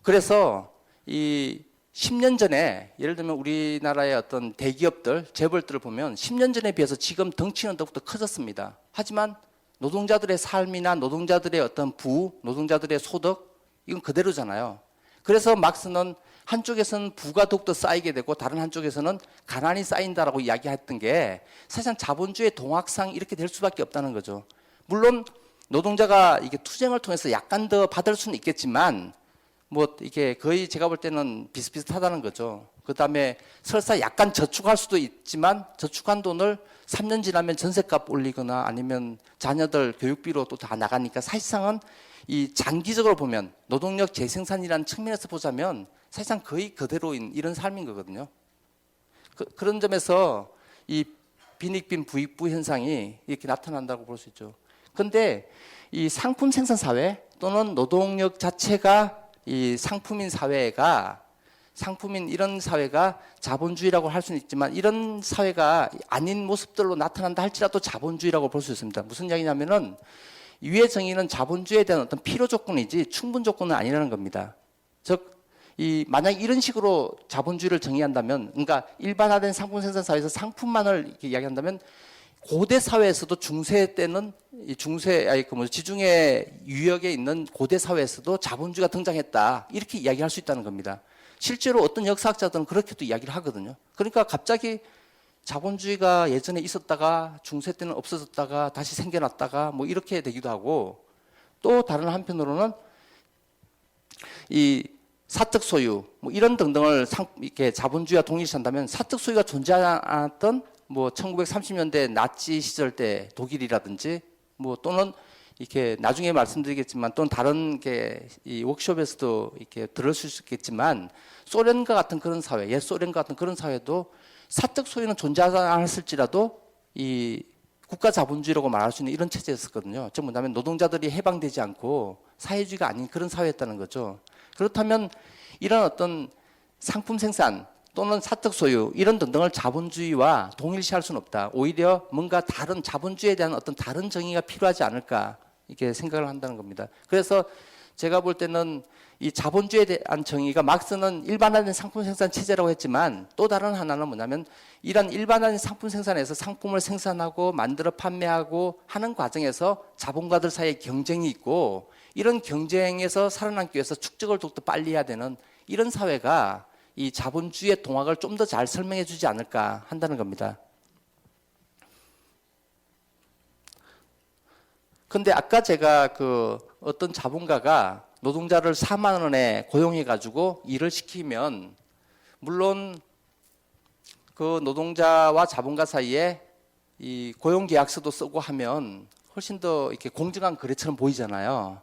그래서 이 10년 전에 예를 들면 우리나라의 어떤 대기업들, 재벌들을 보면 10년 전에 비해서 지금 덩치는 더욱더 커졌습니다. 하지만 노동자들의 삶이나 노동자들의 어떤 노동자들의 소득, 이건 그대로잖아요. 그래서 막스는 한쪽에서는 부가 더욱더 쌓이게 되고 다른 한쪽에서는 가난이 쌓인다라고 이야기했던 게 사실상 자본주의 동학상 이렇게 될 수밖에 없다는 거죠. 물론 노동자가 이게 투쟁을 통해서 약간 더 받을 수는 있겠지만 뭐 이게 거의 제가 볼 때는 비슷비슷하다는 거죠. 그다음에 설사 약간 저축할 수도 있지만 저축한 돈을 3년 지나면 전세값 올리거나 아니면 자녀들 교육비로 또 다 나가니까 사실상은 이 장기적으로 보면 노동력 재생산이라는 측면에서 보자면 사실상 거의 그대로인 이런 삶인 거거든요. 그런 점에서 이 빈익빈 부익부 현상이 이렇게 나타난다고 볼 수 있죠. 그런데 이 상품 생산 사회 또는 노동력 자체가 이 상품인 사회가 상품인 이런 사회가 자본주의라고 할 수는 있지만 이런 사회가 아닌 모습들로 나타난다 할지라도 자본주의라고 볼 수 있습니다. 무슨 이야기냐면은 위의 정의는 자본주의에 대한 어떤 필요 조건이지 충분 조건은 아니라는 겁니다. 즉, 만약 이런 식으로 자본주의를 정의한다면, 그러니까 일반화된 상품 생산 사회에서 상품만을 이렇게 이야기한다면 고대 사회에서도 중세 때는 지중해 유역에 있는 고대 사회에서도 자본주의가 등장했다 이렇게 이야기할 수 있다는 겁니다. 실제로 어떤 역사학자들은 그렇게도 이야기를 하거든요. 그러니까 갑자기 자본주의가 예전에 있었다가 중세 때는 없어졌다가 다시 생겨났다가 뭐 이렇게 되기도 하고 또 다른 한편으로는 이 사적 소유 뭐 이런 등등을 이렇게 자본주의와 동일시한다면 사적 소유가 존재하지 않았던 뭐 1930년대 나치 시절 때 독일이라든지 뭐 또는 이렇게 나중에 말씀드리겠지만 또는 다른 이 워크숍에서도 이렇게 들으실 수 있겠지만 소련과 같은 그런 사회, 옛 소련과 같은 그런 사회도 사적 소유는 존재하지 않았을지라도 이 국가 자본주의라고 말할 수 있는 이런 체제였었거든요. 즉 뭐냐면 노동자들이 해방되지 않고 사회주의가 아닌 그런 사회였다는 거죠. 그렇다면 이런 어떤 상품 생산 또는 사적 소유 이런 등등을 자본주의와 동일시할 수는 없다. 오히려 뭔가 다른 자본주의에 대한 어떤 다른 정의가 필요하지 않을까 이렇게 생각을 한다는 겁니다. 그래서 제가 볼 때는 이 자본주의에 대한 정의가 막스는 일반화된 상품 생산 체제라고 했지만 또 다른 하나는 뭐냐면 이런 일반화된 상품 생산에서 상품을 생산하고 만들어 판매하고 하는 과정에서 자본가들 사이에 경쟁이 있고 이런 경쟁에서 살아남기 위해서 축적을 더욱더 빨리 해야 되는 이런 사회가 이 자본주의의 동학을 좀 더 잘 설명해 주지 않을까 한다는 겁니다. 근데 아까 제가 어떤 자본가가 노동자를 4만 원에 고용해 가지고 일을 시키면 물론 그 노동자와 자본가 사이에 이 고용 계약서도 쓰고 하면 훨씬 더 이렇게 공정한 거래처럼 보이잖아요.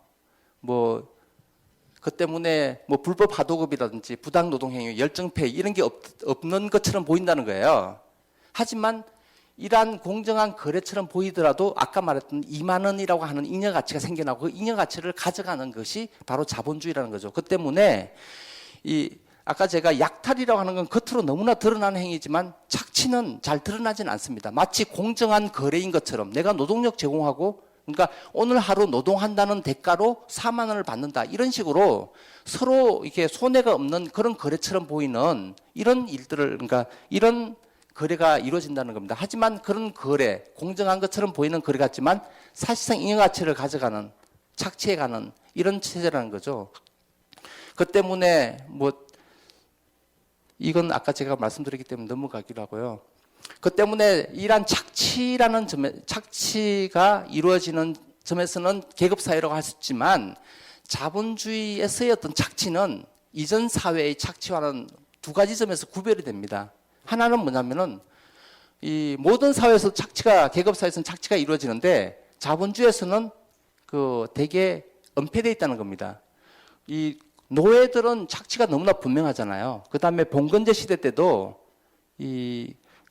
그 때문에 불법 하도급이라든지 부당 노동행위, 열정페이 이런 게 없는 것처럼 보인다는 거예요. 하지만 이러한 공정한 거래처럼 보이더라도 아까 말했던 2만 원이라고 하는 잉여 가치가 생겨나고 그 잉여 가치를 가져가는 것이 바로 자본주의라는 거죠. 그 때문에 아까 제가 약탈이라고 하는 건 겉으로 너무나 드러나는 행위지만 착취는 잘 드러나지는 않습니다. 마치 공정한 거래인 것처럼 내가 노동력 제공하고 그러니까 오늘 하루 노동한다는 대가로 4만 원을 받는다. 이런 식으로 서로 이렇게 손해가 없는 그런 거래처럼 보이는 이런 일들을 그러니까 이런 거래가 이루어진다는 겁니다. 하지만 그런 거래, 공정한 것처럼 보이는 거래 같지만 사실상 잉여가치를 가져가는, 착취해가는 이런 체제라는 거죠. 그 때문에 이건 아까 제가 말씀드렸기 때문에 넘어가기로 하고요. 그 때문에 이러한 착취가 이루어지는 점에서는 계급사회라고 할 수 있지만 자본주의에서의 어떤 착취는 이전 사회의 착취와는 두 가지 점에서 구별이 됩니다. 하나는 뭐냐면은 이 모든 사회에서 계급사회에서는 착취가 이루어지는데 자본주의에서는 되게 은폐되어 있다는 겁니다. 이 노예들은 착취가 너무나 분명하잖아요. 그 다음에 봉건제 시대 때도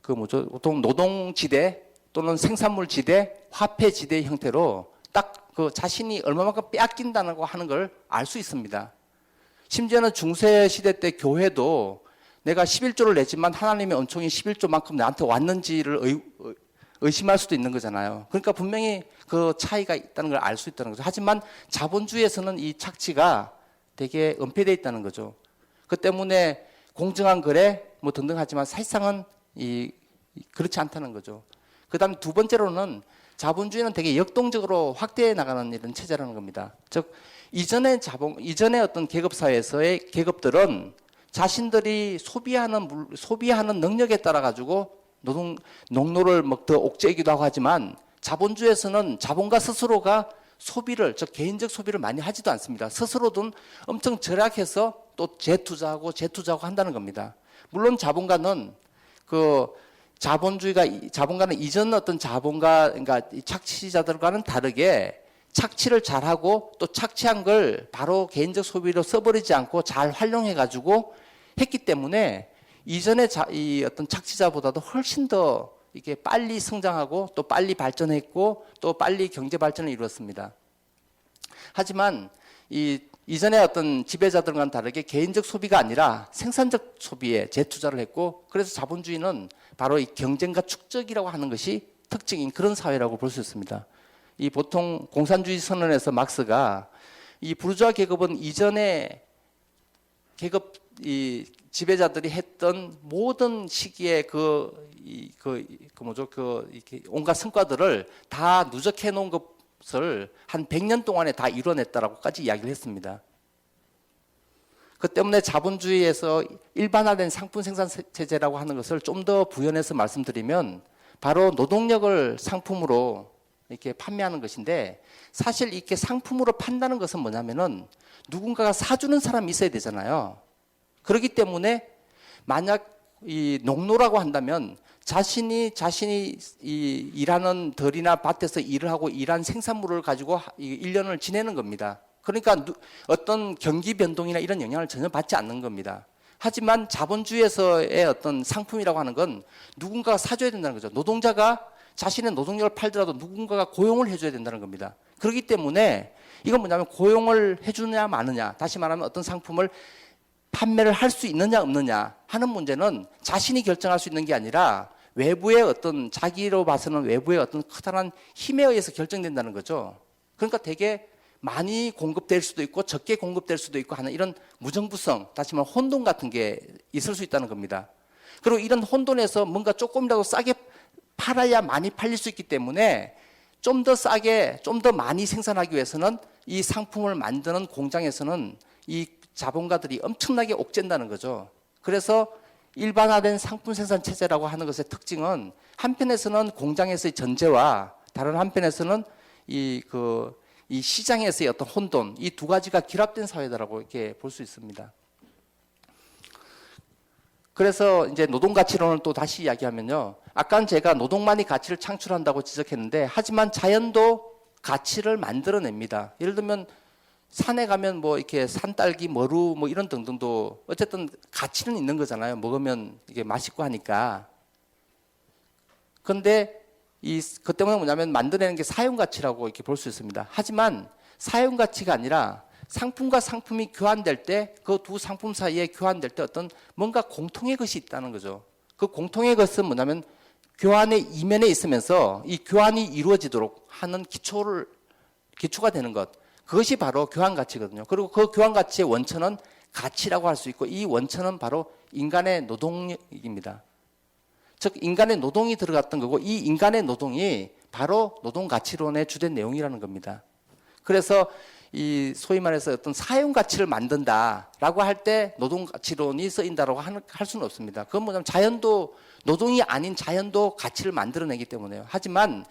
보통 노동지대 또는 생산물지대, 화폐지대 형태로 딱 자신이 얼마만큼 빼앗긴다는 거 하는 걸 알 수 있습니다. 심지어는 중세 시대 때 교회도 내가 11조를 내지만 하나님의 은총이 11조만큼 나한테 왔는지를 의심할 수도 있는 거잖아요. 그러니까 분명히 그 차이가 있다는 걸 알 수 있다는 거죠. 하지만 자본주의에서는 이 착취가 되게 은폐되어 있다는 거죠. 그 때문에 공정한 거래 등등 하지만 사실상은 그렇지 않다는 거죠. 그 다음에 두 번째로는 자본주의는 되게 역동적으로 확대해 나가는 이런 체제라는 겁니다. 즉 이전의 어떤 계급사회에서의 계급들은 자신들이 소비하는 능력에 따라 가지고 농노를 더 옥죄이기도 하고 하지만 자본주의에서는 자본가 스스로가 소비를, 즉 개인적 소비를 많이 하지도 않습니다. 스스로든 엄청 절약해서 또 재투자하고 한다는 겁니다. 물론 자본가는 그 자본가는 이전 어떤 자본가, 그러니까 이 착취자들과는 다르게 착취를 잘하고 또 착취한 걸 바로 개인적 소비로 써버리지 않고 잘 활용해가지고 했기 때문에 이전의 이 어떤 착취자보다도 훨씬 더 이게 빨리 성장하고 또 빨리 발전했고 또 빨리 경제 발전을 이루었습니다. 하지만 이전의 어떤 지배자들과는 다르게 개인적 소비가 아니라 생산적 소비에 재투자를 했고, 그래서 자본주의는 바로 이 경쟁과 축적이라고 하는 것이 특징인 그런 사회라고 볼 수 있습니다. 이 보통 공산주의 선언에서 막스가 이 부르주아 계급은 이전에 계급 이 지배자들이 했던 모든 시기에 이렇게 온갖 성과들을 다 누적해 놓은 것을 한 100년 동안에 다 이뤄냈다라고까지 이야기를 했습니다. 그 때문에 자본주의에서 일반화된 상품 생산 체제라고 하는 것을 좀 더 부연해서 말씀드리면 바로 노동력을 상품으로 이렇게 판매하는 것인데, 사실 이렇게 상품으로 판다는 것은 뭐냐면은 누군가가 사주는 사람이 있어야 되잖아요. 그렇기 때문에 만약 이 농노라고 한다면 자신이 이 일하는 덜이나 밭에서 일을 하고 일한 생산물을 가지고 1년을 지내는 겁니다. 그러니까 어떤 경기 변동이나 이런 영향을 전혀 받지 않는 겁니다. 하지만 자본주의에서의 어떤 상품이라고 하는 건 누군가가 사줘야 된다는 거죠. 노동자가 자신의 노동력을 팔더라도 누군가가 고용을 해줘야 된다는 겁니다. 그렇기 때문에 이건 뭐냐면 고용을 해주냐 마느냐, 다시 말하면 어떤 상품을 판매를 할 수 있느냐 없느냐 하는 문제는 자신이 결정할 수 있는 게 아니라 외부의 어떤, 자기로 봐서는 외부의 어떤 커다란 힘에 의해서 결정된다는 거죠. 그러니까 되게 많이 공급될 수도 있고 적게 공급될 수도 있고 하는 이런 무정부성, 다시 말하면 혼돈 같은 게 있을 수 있다는 겁니다. 그리고 이런 혼돈에서 뭔가 조금이라도 싸게 팔아야 많이 팔릴 수 있기 때문에 좀 더 싸게, 좀 더 많이 생산하기 위해서는 이 상품을 만드는 공장에서는 이 자본가들이 엄청나게 옥죄는다는 거죠. 그래서 일반화된 상품 생산 체제라고 하는 것의 특징은 한편에서는 공장에서의 전제와 다른 한편에서는 이 시장에서의 어떤 혼돈, 이 두 가지가 결합된 사회다라고 이렇게 볼 수 있습니다. 그래서 이제 노동 가치론을 또 다시 이야기하면요. 아까는 제가 노동만이 가치를 창출한다고 지적했는데, 하지만 자연도 가치를 만들어냅니다. 예를 들면 산에 가면 뭐 이렇게 산딸기, 머루 뭐 이런 등등도 어쨌든 가치는 있는 거잖아요. 먹으면 이게 맛있고 하니까. 그런데 그 때문에 뭐냐면 만들어내는 게 사용 가치라고 이렇게 볼 수 있습니다. 하지만 사용 가치가 아니라 상품과 상품이 교환될 때, 그 두 상품 사이에 교환될 때 어떤 뭔가 공통의 것이 있다는 거죠. 그 공통의 것은 뭐냐면 교환의 이면에 있으면서 이 교환이 이루어지도록 하는 기초가 되는 것. 그것이 바로 교환 가치거든요. 그리고 그 교환 가치의 원천은 가치라고 할 수 있고, 이 원천은 바로 인간의 노동입니다. 즉 인간의 노동이 들어갔던 거고, 이 인간의 노동이 바로 노동 가치론의 주된 내용이라는 겁니다. 그래서 이 소위 말해서 어떤 사용 가치를 만든다라고 할 때 노동 가치론이 쓰인다라고 할 수는 없습니다. 그건 뭐냐면 자연도, 노동이 아닌 자연도 가치를 만들어내기 때문에요. 하지만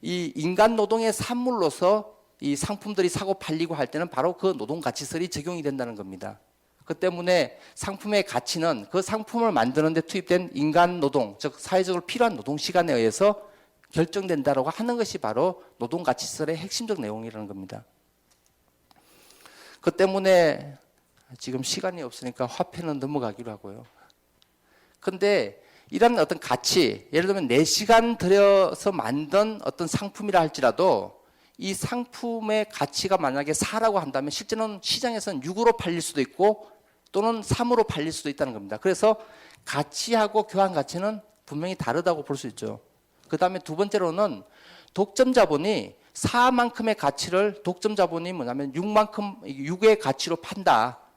이 인간 노동의 산물로서 이 상품들이 사고 팔리고 할 때는 바로 그 노동 가치설이 적용이 된다는 겁니다. 그 때문에 상품의 가치는 그 상품을 만드는 데 투입된 인간 노동, 즉 사회적으로 필요한 노동 시간에 의해서 결정된다라고 하는 것이 바로 노동 가치설의 핵심적 내용이라는 겁니다. 그 때문에 지금 시간이 없으니까 화폐는 넘어가기로 하고요. 근데 이런 어떤 가치, 예를 들면 4시간 들여서 만든 어떤 상품이라 할지라도 이 상품의 가치가 만약에 4라고 한다면 실제는 시장에서는 6으로 팔릴 수도 있고 또는 3으로 팔릴 수도 있다는 겁니다. 그래서 가치하고 교환 가치는 분명히 다르다고 볼 수 있죠. 그 다음에 두 번째로는 독점 자본이 4만큼의 가치를, 독점 자본이 뭐냐면 6의 가치로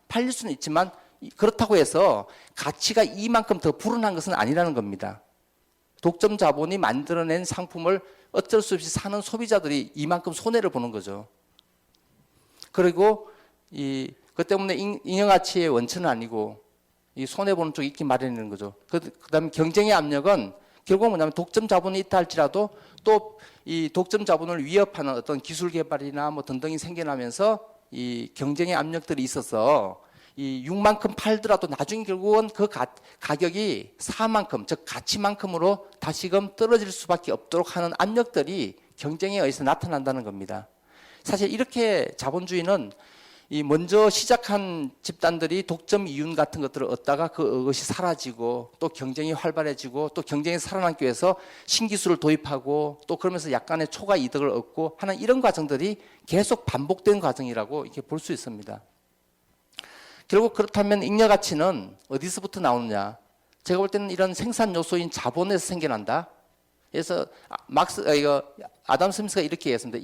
팔릴 수는 있지만 그렇다고 해서 가치가 이만큼 더 불어난 것은 아니라는 겁니다. 독점 자본이 만들어낸 상품을 어쩔 수 없이 사는 소비자들이 이만큼 손해를 보는 거죠. 그리고 그 때문에 잉여가치의 원천은 아니고 이 손해보는 쪽이 있기 마련인 거죠. 그 다음에 경쟁의 압력은 결국 뭐냐면 독점 자본이 있다 할지라도 또 이 독점 자본을 위협하는 어떤 기술 개발이나 뭐 등등이 생겨나면서 이 경쟁의 압력들이 있어서 이 6만큼 팔더라도 나중에 결국은 그 가격이 4만큼, 즉 가치만큼으로 다시금 떨어질 수밖에 없도록 하는 압력들이 경쟁에 의해서 나타난다는 겁니다. 사실 이렇게 자본주의는 이 먼저 시작한 집단들이 독점 이윤 같은 것들을 얻다가 그것이 사라지고 또 경쟁이 활발해지고 또 경쟁이 살아남기 위해서 신기술을 도입하고 또 그러면서 약간의 초과 이득을 얻고 하는 이런 과정들이 계속 반복된 과정이라고 이렇게 볼 수 있습니다. 결국 그렇다면 잉여 가치는 어디서부터 나오느냐? 제가 볼 때는 이런 생산 요소인 자본에서 생겨난다. 그래서 아담 스미스가 이렇게 얘기했습니다.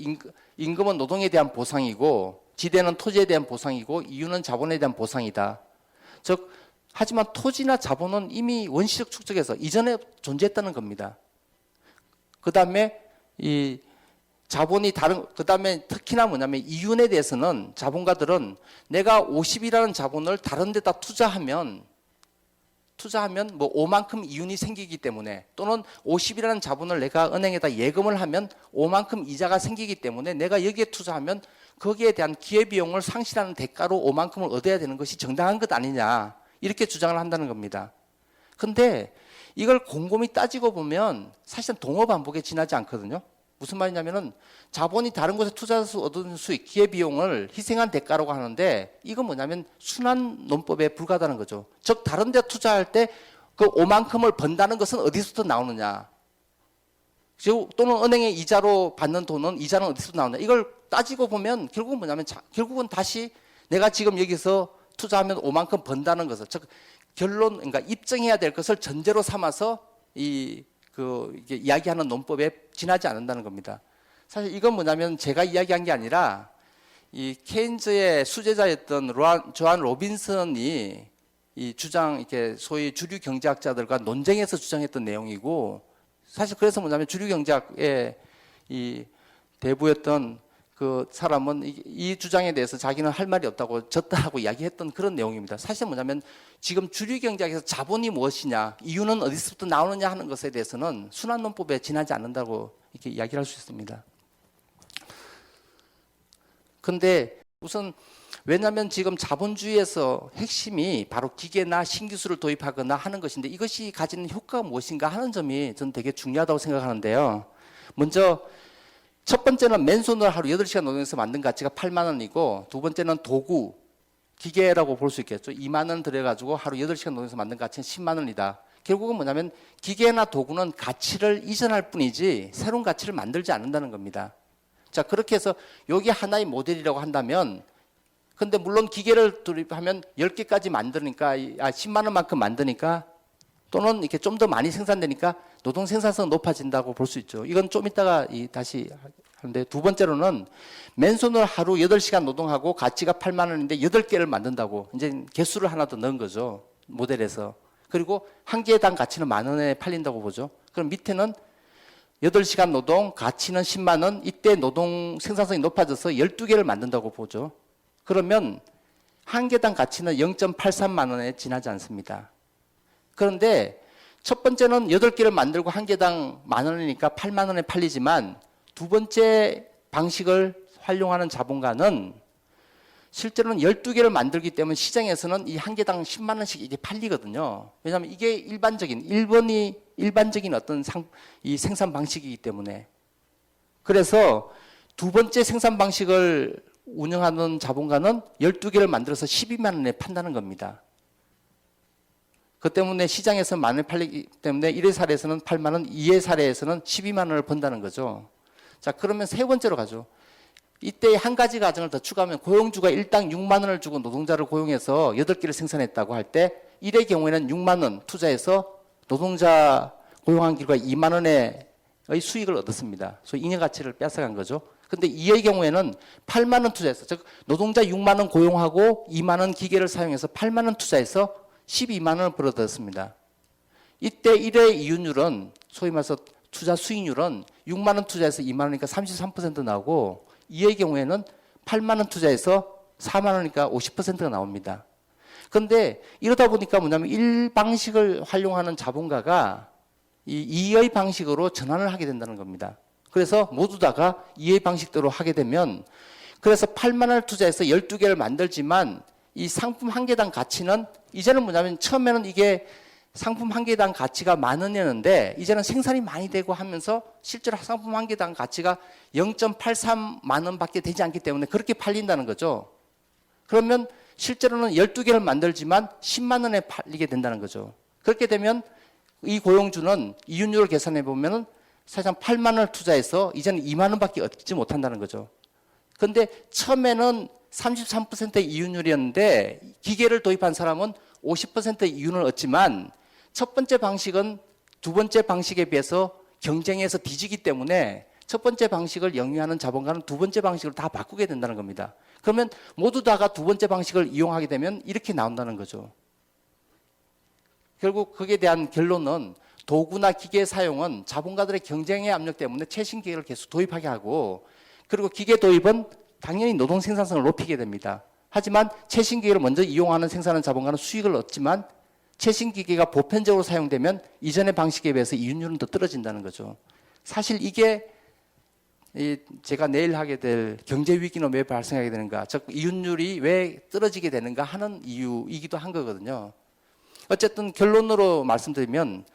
임금은 노동에 대한 보상이고 지대는 토지에 대한 보상이고 이유는 자본에 대한 보상이다. 즉 하지만 토지나 자본은 이미 원시적 축적에서 이전에 존재했다는 겁니다. 그다음에 이 자본이 그다음에 특히나 뭐냐면 이윤에 대해서는 자본가들은 내가 50이라는 자본을 다른 데다 투자하면 뭐 5만큼 이윤이 생기기 때문에 또는 50이라는 자본을 내가 은행에다 예금을 하면 5만큼 이자가 생기기 때문에 내가 여기에 투자하면 거기에 대한 기회비용을 상실하는 대가로 5만큼을 얻어야 되는 것이 정당한 것 아니냐 이렇게 주장을 한다는 겁니다. 근데 이걸 곰곰이 따지고 보면 사실은 동어반복에 지나지 않거든요. 무슨 말이냐면은 자본이 다른 곳에 투자해서 얻은 수익, 기회비용을 희생한 대가라고 하는데 이건 뭐냐면 순환 논법에 불과하다는 거죠. 즉 다른 데 투자할 때 그 5만큼을 번다는 것은 어디서부터 나오느냐. 또는 은행의 이자로 받는 돈은 이자는 어디서 나오느냐. 이걸 따지고 보면 결국은 뭐냐면 결국은 다시 내가 지금 여기서 투자하면 5만큼 번다는 것을 즉 결론 그러니까 입증해야 될 것을 전제로 삼아서 이게 이야기하는 논법에 지나지 않는다는 겁니다. 사실 이건 뭐냐면 제가 이야기한 게 아니라 이 케인즈의 수제자였던 조한 로빈슨이 이 이렇게 소위 주류 경제학자들과 논쟁에서 주장했던 내용이고 사실 그래서 뭐냐면 주류 경제학의 이 대부였던 그 사람은 이 주장에 대해서 자기는 할 말이 없다고 졌다라고 이야기했던 그런 내용입니다. 사실 뭐냐면 지금 주류 경제학에서 자본이 무엇이냐, 이유는 어디서부터 나오느냐 하는 것에 대해서는 순환논법에 지나지 않는다고 이렇게 이야기를 할 수 있습니다. 근데 우선 왜냐하면 지금 자본주의에서 핵심이 바로 기계나 신기술을 도입하거나 하는 것인데 이것이 가지는 효과가 무엇인가 하는 점이 저는 되게 중요하다고 생각하는데요. 먼저 첫 번째는 맨손으로 하루 8시간 노동해서 만든 가치가 8만 원이고 두 번째는 도구, 기계라고 볼 수 있겠죠. 2만 원 들여가지고 하루 8시간 노동해서 만든 가치는 10만 원이다. 결국은 뭐냐면 기계나 도구는 가치를 이전할 뿐이지 새로운 가치를 만들지 않는다는 겁니다. 자, 그렇게 해서 여기 하나의 모델이라고 한다면 근데 물론 기계를 도입하면 10개까지 만드니까 10만 원만큼 만드니까 또는 이렇게 좀 더 많이 생산되니까 노동 생산성은 높아진다고 볼 수 있죠. 이건 좀 이따가 다시 하는데 두 번째로는 맨손으로 하루 8시간 노동하고 가치가 8만 원인데 8개를 만든다고 이제 개수를 하나 더 넣은 거죠. 모델에서. 그리고 한 개당 가치는 만 원에 팔린다고 보죠. 그럼 밑에는 8시간 노동, 가치는 10만 원, 이때 노동 생산성이 높아져서 12개를 만든다고 보죠. 그러면 한 개당 가치는 0.83만 원에 지나지 않습니다. 그런데 첫 번째는 8개를 만들고 한 개당 만 원이니까 8만 원에 팔리지만 두 번째 방식을 활용하는 자본가는 실제로는 12개를 만들기 때문에 시장에서는 이 한 개당 10만 원씩 이게 팔리거든요. 왜냐하면 이게 일반적인 어떤 이 생산 방식이기 때문에. 그래서 두 번째 생산 방식을 운영하는 자본가는 12개를 만들어서 12만 원에 판다는 겁니다. 그 때문에 시장에서 만 원에 팔리기 때문에 1회 사례에서는 8만 원, 2회 사례에서는 12만 원을 번다는 거죠. 자, 그러면 세 번째로 가죠. 이때 한 가지 가정을 더 추가하면 고용주가 일당 6만 원을 주고 노동자를 고용해서 8개를 생산했다고 할 때 1의 경우에는 6만 원 투자해서 노동자 고용한 결과 2만 원의 수익을 얻었습니다. 소위 잉여 가치를 뺏어간 거죠. 근데 2의 경우에는 8만 원 투자해서 즉 노동자 6만 원 고용하고 2만 원 기계를 사용해서 8만 원 투자해서 12만 원을 벌어들였습니다. 이때 1의 이윤율은 소위 말해서 투자 수익률은 6만 원 투자해서 2만 원이니까 33% 나오고 2의 경우에는 8만 원 투자해서 4만 원이니까 50%가 나옵니다. 그런데 이러다 보니까 뭐냐면 1 방식을 활용하는 자본가가 이 2의 방식으로 전환을 하게 된다는 겁니다. 그래서 모두 다가 이해 방식대로 하게 되면 그래서 8만 원을 투자해서 12개를 만들지만 이 상품 한 개당 가치는 이제는 뭐냐면 처음에는 이게 상품 한 개당 가치가 10,000원이었는데 이제는 생산이 많이 되고 하면서 실제로 상품 한 개당 가치가 0.83만 원밖에 되지 않기 때문에 그렇게 팔린다는 거죠. 그러면 실제로는 12개를 만들지만 10만 원에 팔리게 된다는 거죠. 그렇게 되면 이 고용주는 이윤율을 계산해 보면은 사실상 8만 원을 투자해서 이제는 2만 원밖에 얻지 못한다는 거죠. 근데 처음에는 33%의 이윤율이었는데 기계를 도입한 사람은 50%의 이윤을 얻지만 첫 번째 방식은 두 번째 방식에 비해서 경쟁에서 뒤지기 때문에 첫 번째 방식을 영위하는 자본가는 두 번째 방식을 다 바꾸게 된다는 겁니다. 그러면 모두 다가 두 번째 방식을 이용하게 되면 이렇게 나온다는 거죠. 결국 거기에 대한 결론은 도구나 기계 사용은 자본가들의 경쟁의 압력 때문에 최신 기계를 계속 도입하게 하고 그리고 기계 도입은 당연히 노동 생산성을 높이게 됩니다. 하지만 최신 기계를 먼저 이용하는 생산하는 자본가는 수익을 얻지만 최신 기계가 보편적으로 사용되면 이전의 방식에 비해서 이윤율은 더 떨어진다는 거죠. 사실 이게 제가 내일 하게 될 경제 위기는 왜 발생하게 되는가, 즉 이윤율이 왜 떨어지게 되는가 하는 이유이기도 한 거거든요. 어쨌든 결론으로 말씀드리면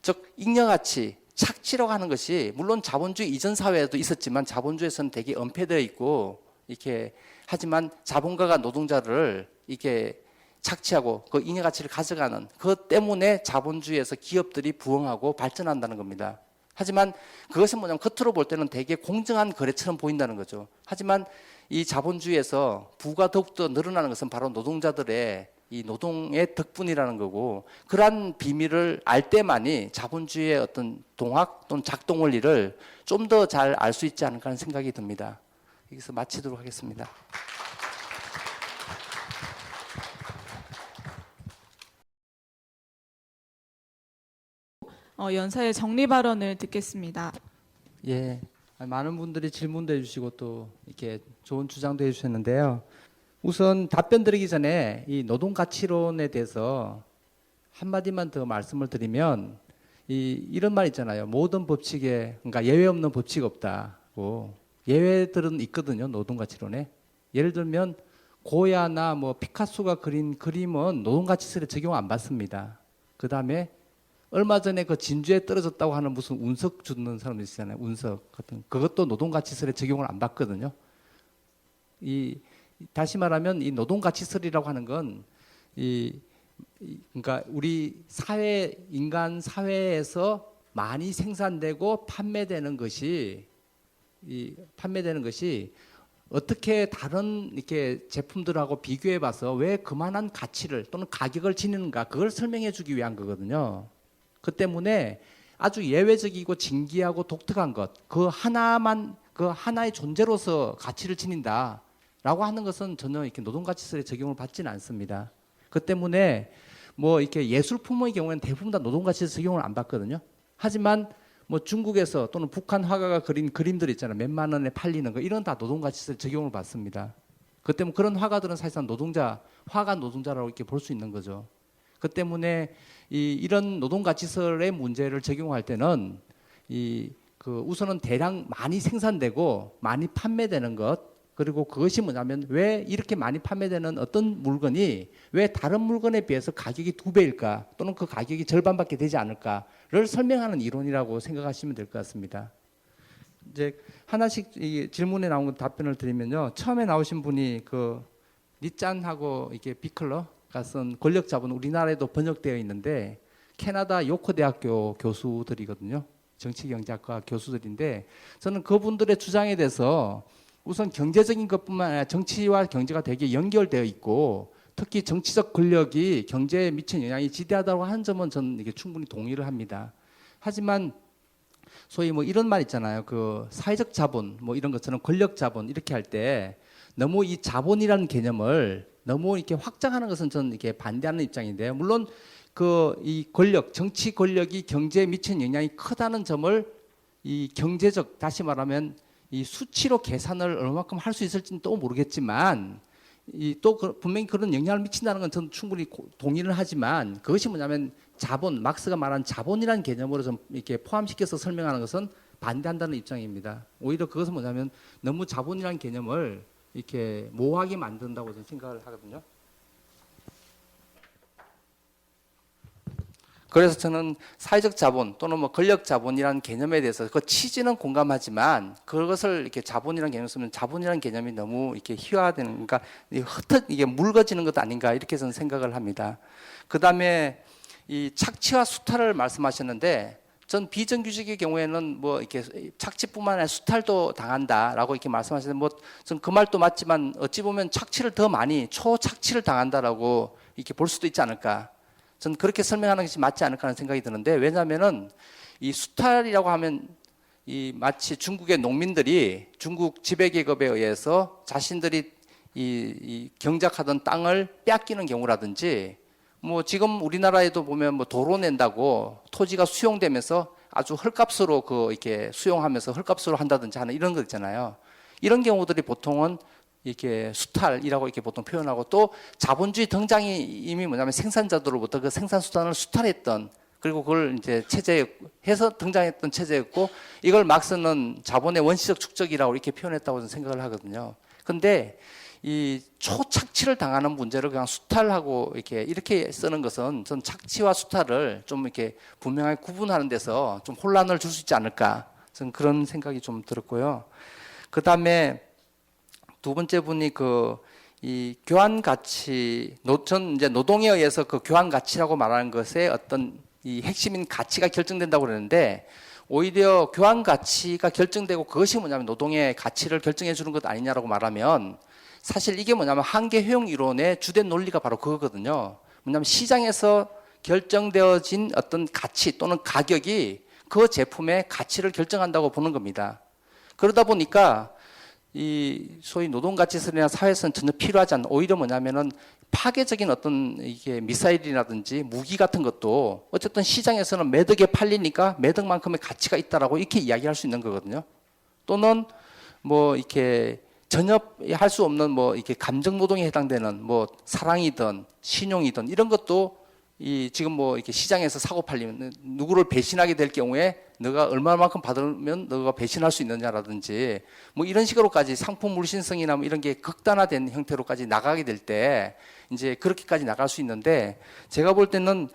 즉 잉여가치, 착취라고 하는 것이 물론 자본주의 이전 사회에도 있었지만 자본주의에서는 되게 은폐되어 있고 이렇게 하지만 자본가가 노동자를 이렇게 착취하고 그 잉여가치를 가져가는 그것 때문에 자본주의에서 기업들이 부흥하고 발전한다는 겁니다. 하지만 그것은 뭐냐면 겉으로 볼 때는 되게 공정한 거래처럼 보인다는 거죠. 하지만 이 자본주의에서 부가 더욱더 늘어나는 것은 바로 노동자들의 이 노동의 덕분이라는 거고 그러한 비밀을 알 때만이 자본주의의 어떤 동학 또는 작동 원리를 좀 더 잘 알 수 있지 않을까 하는 생각이 듭니다. 여기서 마치도록 하겠습니다. 연사의 정리 발언을 듣겠습니다. 예, 많은 분들이 질문도 해주시고 또 이렇게 좋은 주장도 해주셨는데요. 우선 답변 드리기 전에 이 노동가치론에 대해서 한마디만 더 말씀을 드리면 이런 말 있잖아요. 모든 법칙에 그러니까 예외 없는 법칙 없다고. 예외들은 있거든요. 노동가치론에. 예를 들면 고야나 뭐 피카소가 그린 그림은 노동가치설에 적용 안 받습니다. 그 다음에 얼마 전에 그 진주에 떨어졌다고 하는 무슨 운석 주는 사람 있잖아요. 운석 같은 그것도 노동가치설에 적용을 안 받거든요. 다시 말하면 이 노동가치설이라고 하는 건 그러니까 우리 사회 인간 사회에서 많이 생산되고 판매되는 것이 어떻게 다른 이렇게 제품들하고 비교해 봐서 왜 그만한 가치를 또는 가격을 지니는가 그걸 설명해 주기 위한 거거든요. 그 때문에 아주 예외적이고 진기하고 독특한 것, 그 하나의 존재로서 가치를 지닌다라고 하는 것은 전혀 이렇게 노동가치설에 적용을 받지는 않습니다. 그 때문에 뭐 이렇게 예술품의 경우에는 대부분 다 노동가치설 적용을 안 받거든요. 하지만 뭐 중국에서 또는 북한 화가가 그린 그림들 있잖아요. 몇만 원에 팔리는 거 이런 다 노동가치설 적용을 받습니다. 그 때문에 그런 화가들은 사실상 화가 노동자라고 이렇게 볼 수 있는 거죠. 그 때문에 이런 노동가치설의 문제를 적용할 때는 우선은 대량 많이 생산되고 많이 판매되는 것 그리고 그것이 뭐냐면 왜 이렇게 많이 판매되는 어떤 물건이 왜 다른 물건에 비해서 가격이 2배일까 또는 그 가격이 절반밖에 되지 않을까를 설명하는 이론이라고 생각하시면 될 것 같습니다. 이제 하나씩 질문에 나온 것 답변을 드리면요. 처음에 나오신 분이 그 니짠하고 이게 비클러가 쓴 권력자본 우리나라에도 번역되어 있는데 캐나다 요코 대학교 교수들이거든요. 정치경제학과 교수들인데 저는 그분들의 주장에 대해서 우선 경제적인 것뿐만 아니라 정치와 경제가 되게 연결되어 있고 특히 정치적 권력이 경제에 미치는 영향이 지대하다고 하는 점은 저는 이게 충분히 동의를 합니다. 하지만 소위 뭐 이런 말 있잖아요. 그 사회적 자본 뭐 이런 것처럼 권력 자본 이렇게 할 때 너무 이 자본이라는 개념을 너무 이렇게 확장하는 것은 저는 이렇게 반대하는 입장인데요. 물론 이 권력, 정치 권력이 경제에 미치는 영향이 크다는 점을 이 경제적 다시 말하면 이 수치로 계산을 얼마큼 할 수 있을지는 또 모르겠지만 분명히 그런 영향을 미친다는 건 저는 충분히 동의를 하지만 그것이 뭐냐면 자본, 막스가 말한 자본이라는 개념으로 좀 이렇게 포함시켜서 설명하는 것은 반대한다는 입장입니다. 오히려 그것은 뭐냐면 너무 자본이라는 개념을 이렇게 모호하게 만든다고 저는 생각을 하거든요. 그래서 저는 사회적 자본 또는 뭐 권력 자본이라는 개념에 대해서 그 취지는 공감하지만 그것을 이렇게 자본이라는 개념을 쓰면 자본이라는 개념이 너무 이렇게 희화되는, 그러니까 이게 묽어지는 것 아닌가 이렇게 저는 생각을 합니다. 그 다음에 이 착취와 수탈을 말씀하셨는데 전 비정규직의 경우에는 뭐 이렇게 착취뿐만 아니라 수탈도 당한다라고 이렇게 말씀하시는데 뭐 전 그 말도 맞지만 어찌 보면 착취를 더 많이 초착취를 당한다라고 이렇게 볼 수도 있지 않을까. 저는 그렇게 설명하는 것이 맞지 않을까 하는 생각이 드는데, 왜냐하면은 이 수탈이라고 하면 이 마치 중국의 농민들이 중국 지배계급에 의해서 자신들이 이 경작하던 땅을 빼앗기는 경우라든지, 뭐 지금 우리나라에도 보면 뭐 도로 낸다고 토지가 수용되면서 아주 헐값으로 이렇게 수용하면서 헐값으로 한다든지 하는 이런 거 있잖아요. 이런 경우들이 보통은 이렇게 수탈이라고 이렇게 보통 표현하고, 또 자본주의 등장이 이미 뭐냐면 생산자들로부터 그 생산 수단을 수탈했던, 그리고 그걸 이제 체제해서 등장했던 체제였고, 이걸 막스는 자본의 원시적 축적이라고 이렇게 표현했다고 저는 생각을 하거든요. 근데 이 초착취를 당하는 문제를 그냥 수탈하고 이렇게 쓰는 것은 전 착취와 수탈을 좀 이렇게 분명하게 구분하는 데서 좀 혼란을 줄 수 있지 않을까, 저는 그런 생각이 좀 들었고요. 그 다음에 두 번째 분이 이 교환 가치, 전 이제 노동에 의해서 그 교환 가치라고 말하는 것에 어떤 이 핵심인 가치가 결정된다고 그러는데, 오히려 교환 가치가 결정되고 그것이 뭐냐면 노동의 가치를 결정해 주는 것 아니냐라고 말하면, 사실 이게 뭐냐면 한계 효용 이론의 주된 논리가 바로 그거거든요. 뭐냐면 시장에서 결정되어진 어떤 가치 또는 가격이 그 제품의 가치를 결정한다고 보는 겁니다. 그러다 보니까 이 소위 노동가치설이나 사회선 전혀 필요하지 않는, 오히려 뭐냐면은 파괴적인 어떤 이게 미사일이라든지 무기 같은 것도 어쨌든 시장에서는 매덕에 팔리니까 매덕만큼의 가치가 있다라고 이렇게 이야기할 수 있는 거거든요. 또는 뭐 이렇게 전혀 할 수 없는 뭐 이렇게 감정 노동에 해당되는 뭐 사랑이든 신용이든 이런 것도 이 지금 뭐 이렇게 시장에서 사고 팔리면 누구를 배신하게 될 경우에 너가 얼마만큼 받으면 너가 배신할 수 있느냐라든지 뭐 이런 식으로까지 상품 물신성이나 뭐 이런 게 극단화된 형태로까지 나가게 될 때 이제 그렇게까지 나갈 수 있는데, 제가 볼 때는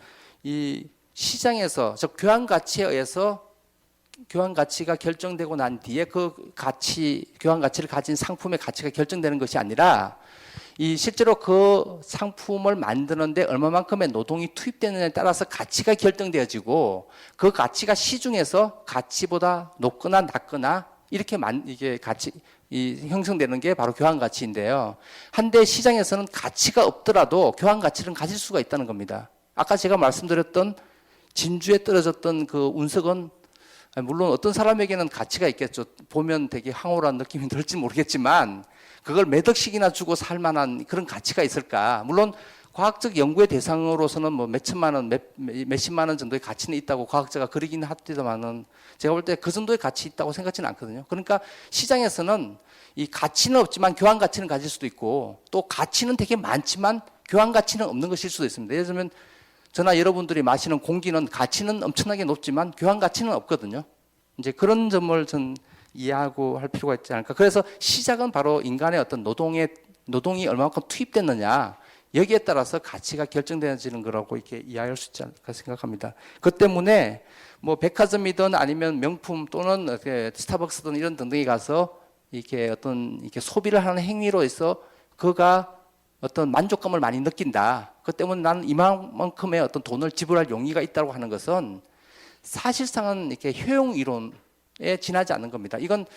이 시장에서 즉 교환 가치에 의해서 교환 가치가 결정되고 난 뒤에 그 가치, 교환 가치를 가진 상품의 가치가 결정되는 것이 아니라 이 실제로 그 상품을 만드는데 얼마만큼의 노동이 투입되느냐에 따라서 가치가 결정되어지고, 그 가치가 시중에서 가치보다 높거나 낮거나 이렇게 이게 가치 형성되는 게 바로 교환 가치인데요. 한데 시장에서는 가치가 없더라도 교환 가치를 가질 수가 있다는 겁니다. 아까 제가 말씀드렸던 진주에 떨어졌던 그 운석은 물론 어떤 사람에게는 가치가 있겠죠. 보면 되게 황홀한 느낌이 들지 모르겠지만 그걸 몇 억씩이나 주고 살 만한 그런 가치가 있을까? 물론 과학적 연구의 대상으로서는 뭐 몇천만 원, 몇십만 원 정도의 가치는 있다고 과학자가 그러긴 합니다만은 제가 볼 때 그 정도의 가치 있다고 생각지는 않거든요. 그러니까 시장에서는 이 가치는 없지만 교환 가치는 가질 수도 있고, 또 가치는 되게 많지만 교환 가치는 없는 것일 수도 있습니다. 예를 들면 저나 여러분들이 마시는 공기는 가치는 엄청나게 높지만 교환 가치는 없거든요. 이제 그런 점을 전 이해하고 할 필요가 있지 않을까. 그래서 시작은 바로 인간의 어떤 노동이 얼마만큼 투입됐느냐, 여기에 따라서 가치가 결정되어지는 거라고 이렇게 이해할 수 있지 않을까 생각합니다. 그 때문에 뭐 백화점이든 아니면 명품 또는 스타벅스든 이런 등등에 가서 이렇게 어떤 이렇게 소비를 하는 행위로 해서 그가 어떤 만족감을 많이 느낀다. 그 때문에 나는 이만큼의 어떤 돈을 지불할 용의가 있다고 하는 것은 사실상은 이렇게 효용 이론에 지나지 않는 겁니다. 이건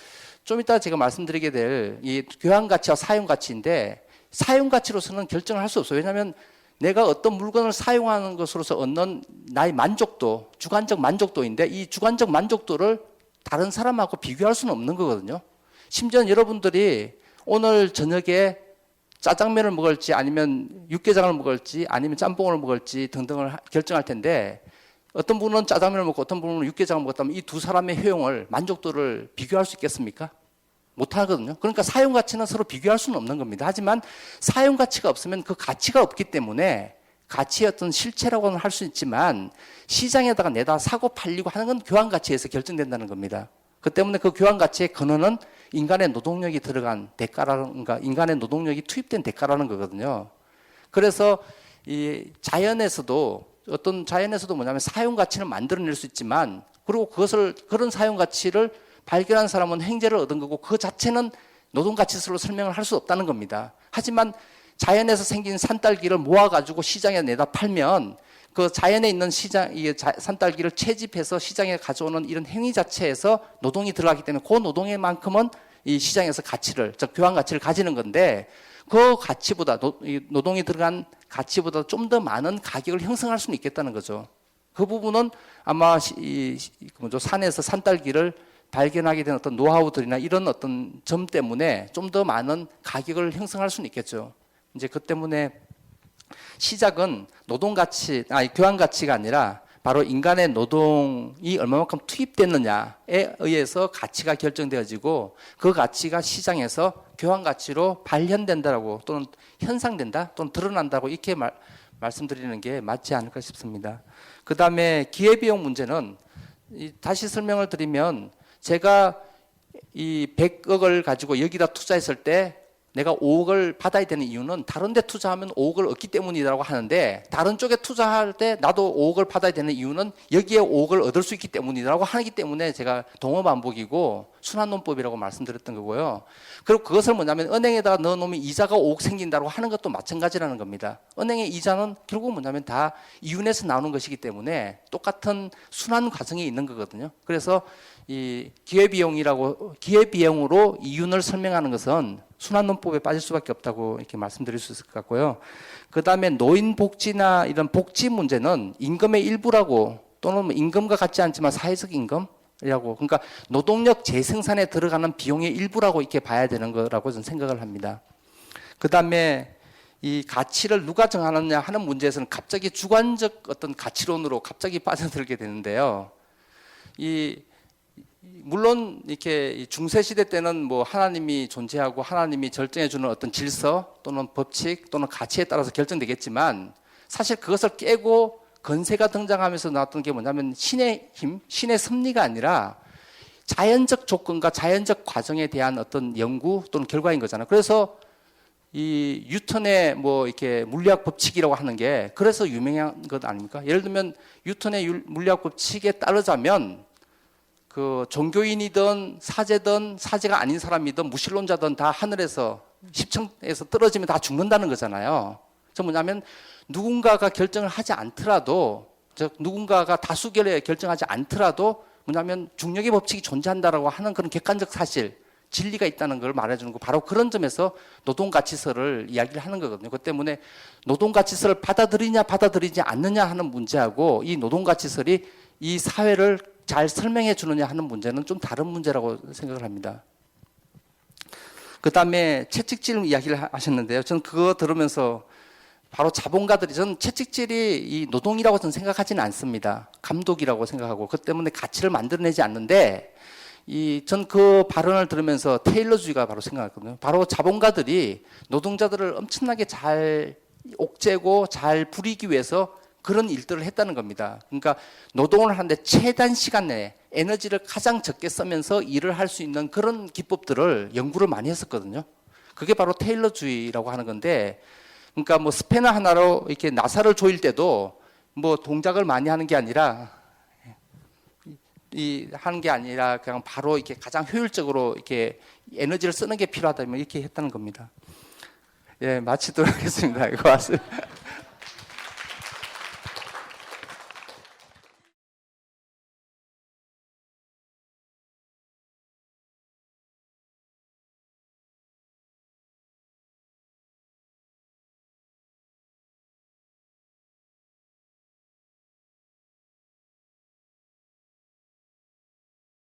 좀 이따 제가 말씀드리게 될 이 교환 가치와 사용 가치인데, 사용 가치로서는 결정을 할 수 없어요. 왜냐하면 내가 어떤 물건을 사용하는 것으로서 얻는 나의 만족도, 주관적 만족도인데 이 주관적 만족도를 다른 사람하고 비교할 수는 없는 거거든요. 심지어 여러분들이 오늘 저녁에 짜장면을 먹을지 아니면 육개장을 먹을지 아니면 짬뽕을 먹을지 등등을 결정할 텐데, 어떤 분은 짜장면을 먹고 어떤 분은 육개장을 먹었다면 이 두 사람의 효용을, 만족도를 비교할 수 있겠습니까? 못 하거든요. 그러니까 사용 가치는 서로 비교할 수는 없는 겁니다. 하지만 사용 가치가 없으면 그 가치가 없기 때문에 가치의 어떤 실체라고는 할 수 있지만 시장에다가 내다 사고 팔리고 하는 건 교환 가치에서 결정된다는 겁니다. 그 때문에 그 교환 가치의 근원은 인간의 노동력이 들어간 대가라는, 그러니까 인간의 노동력이 투입된 대가라는 거거든요. 그래서 이 자연에서도 뭐냐면 사용 가치는 만들어낼 수 있지만, 그리고 그런 사용 가치를 발견한 사람은 횡재를 얻은 거고, 그 자체는 노동 가치설로 설명을 할 수 없다는 겁니다. 하지만 자연에서 생긴 산딸기를 모아가지고 시장에 내다 팔면 그 자연에 있는 산딸기를 채집해서 시장에 가져오는 이런 행위 자체에서 노동이 들어가기 때문에 그 노동에만큼은 이 시장에서 가치를, 즉 교환 가치를 가지는 건데, 그 가치보다 노동이 들어간 가치보다 좀 더 많은 가격을 형성할 수는 있겠다는 거죠. 그 부분은 아마 산에서 산딸기를 발견하게 된 어떤 노하우들이나 이런 어떤 점 때문에 좀 더 많은 가격을 형성할 수는 있겠죠. 이제 그 때문에 시작은 교환 가치가 아니라 바로 인간의 노동이 얼마만큼 투입됐느냐에 의해서 가치가 결정되어지고, 그 가치가 시장에서 교환 가치로 발현된다라고, 또는 현상된다, 또는 드러난다고 이렇게 말씀드리는 게 맞지 않을까 싶습니다. 그 다음에 기회비용 문제는 다시 설명을 드리면, 제가 이 100억을 가지고 여기다 투자했을 때 내가 5억을 받아야 되는 이유는 다른 데 투자하면 5억을 얻기 때문이라고 하는데, 다른 쪽에 투자할 때 나도 5억을 받아야 되는 이유는 여기에 5억을 얻을 수 있기 때문이라고 하기 때문에 제가 동어반복이고 순환론법이라고 말씀드렸던 거고요. 그리고 그것을 뭐냐면 은행에다가 넣어놓으면 이자가 5억 생긴다고 하는 것도 마찬가지라는 겁니다. 은행의 이자는 결국 뭐냐면 다 이윤에서 나오는 것이기 때문에 똑같은 순환 과정이 있는 거거든요. 그래서 이 기회비용으로 이윤을 설명하는 것은 순환론법에 빠질 수밖에 없다고 이렇게 말씀드릴 수 있을 것 같고요. 그 다음에 노인복지나 이런 복지 문제는 임금의 일부라고, 또는 임금과 같지 않지만 사회적 임금이라고, 그러니까 노동력 재생산에 들어가는 비용의 일부라고 이렇게 봐야 되는 거라고 저는 생각을 합니다. 그 다음에 이 가치를 누가 정하느냐 하는 문제에서는 갑자기 주관적 어떤 가치론으로 갑자기 빠져들게 되는데요. 물론 이렇게 중세시대 때는 뭐 하나님이 존재하고 하나님이 결정해주는 어떤 질서 또는 법칙 또는 가치에 따라서 결정되겠지만, 사실 그것을 깨고 건세가 등장하면서 나왔던 게 뭐냐면 신의 힘, 신의 섭리가 아니라 자연적 조건과 자연적 과정에 대한 어떤 연구 또는 결과인 거잖아요. 그래서 이 뉴턴의 뭐 이렇게 물리학 법칙이라고 하는 게 그래서 유명한 것 아닙니까? 예를 들면 뉴턴의 물리학 법칙에 따르자면 그 종교인이든 사제든 사제가 아닌 사람이든 무신론자든 다 하늘에서 10층에서 떨어지면 다 죽는다는 거잖아요. 저 뭐냐면 누군가가 결정을 하지 않더라도, 즉 누군가가 다수결에 결정하지 않더라도 뭐냐면 중력의 법칙이 존재한다라고 하는 그런 객관적 사실, 진리가 있다는 걸 말해주는 거, 바로 그런 점에서 노동가치설을 이야기를 하는 거거든요. 그 때문에 노동가치설을 받아들이냐 받아들이지 않느냐 하는 문제하고 이 노동가치설이 이 사회를 잘 설명해 주느냐 하는 문제는 좀 다른 문제라고 생각을 합니다. 그 다음에 채찍질 이야기를 하셨는데요. 저는 그거 들으면서 바로 자본가들이, 저는 채찍질이 이 노동이라고 저는 생각하지는 않습니다. 감독이라고 생각하고, 그 때문에 가치를 만들어내지 않는데, 전 그 발언을 들으면서 테일러주의가 바로 생각났거든요. 바로 자본가들이 노동자들을 엄청나게 잘 옥죄고 잘 부리기 위해서 그런 일들을 했다는 겁니다. 그러니까 노동을 하는데 최단 시간 내에 에너지를 가장 적게 쓰면서 일을 할 수 있는 그런 기법들을 연구를 많이 했었거든요. 그게 바로 테일러주의라고 하는 건데, 그러니까 뭐 스패너 하나로 이렇게 나사를 조일 때도 뭐 동작을 많이 하는 게 아니라 그냥 바로 이렇게 가장 효율적으로 이렇게 에너지를 쓰는 게 필요하다면 이렇게 했다는 겁니다. 예, 마치도록 하겠습니다. 고맙습니다.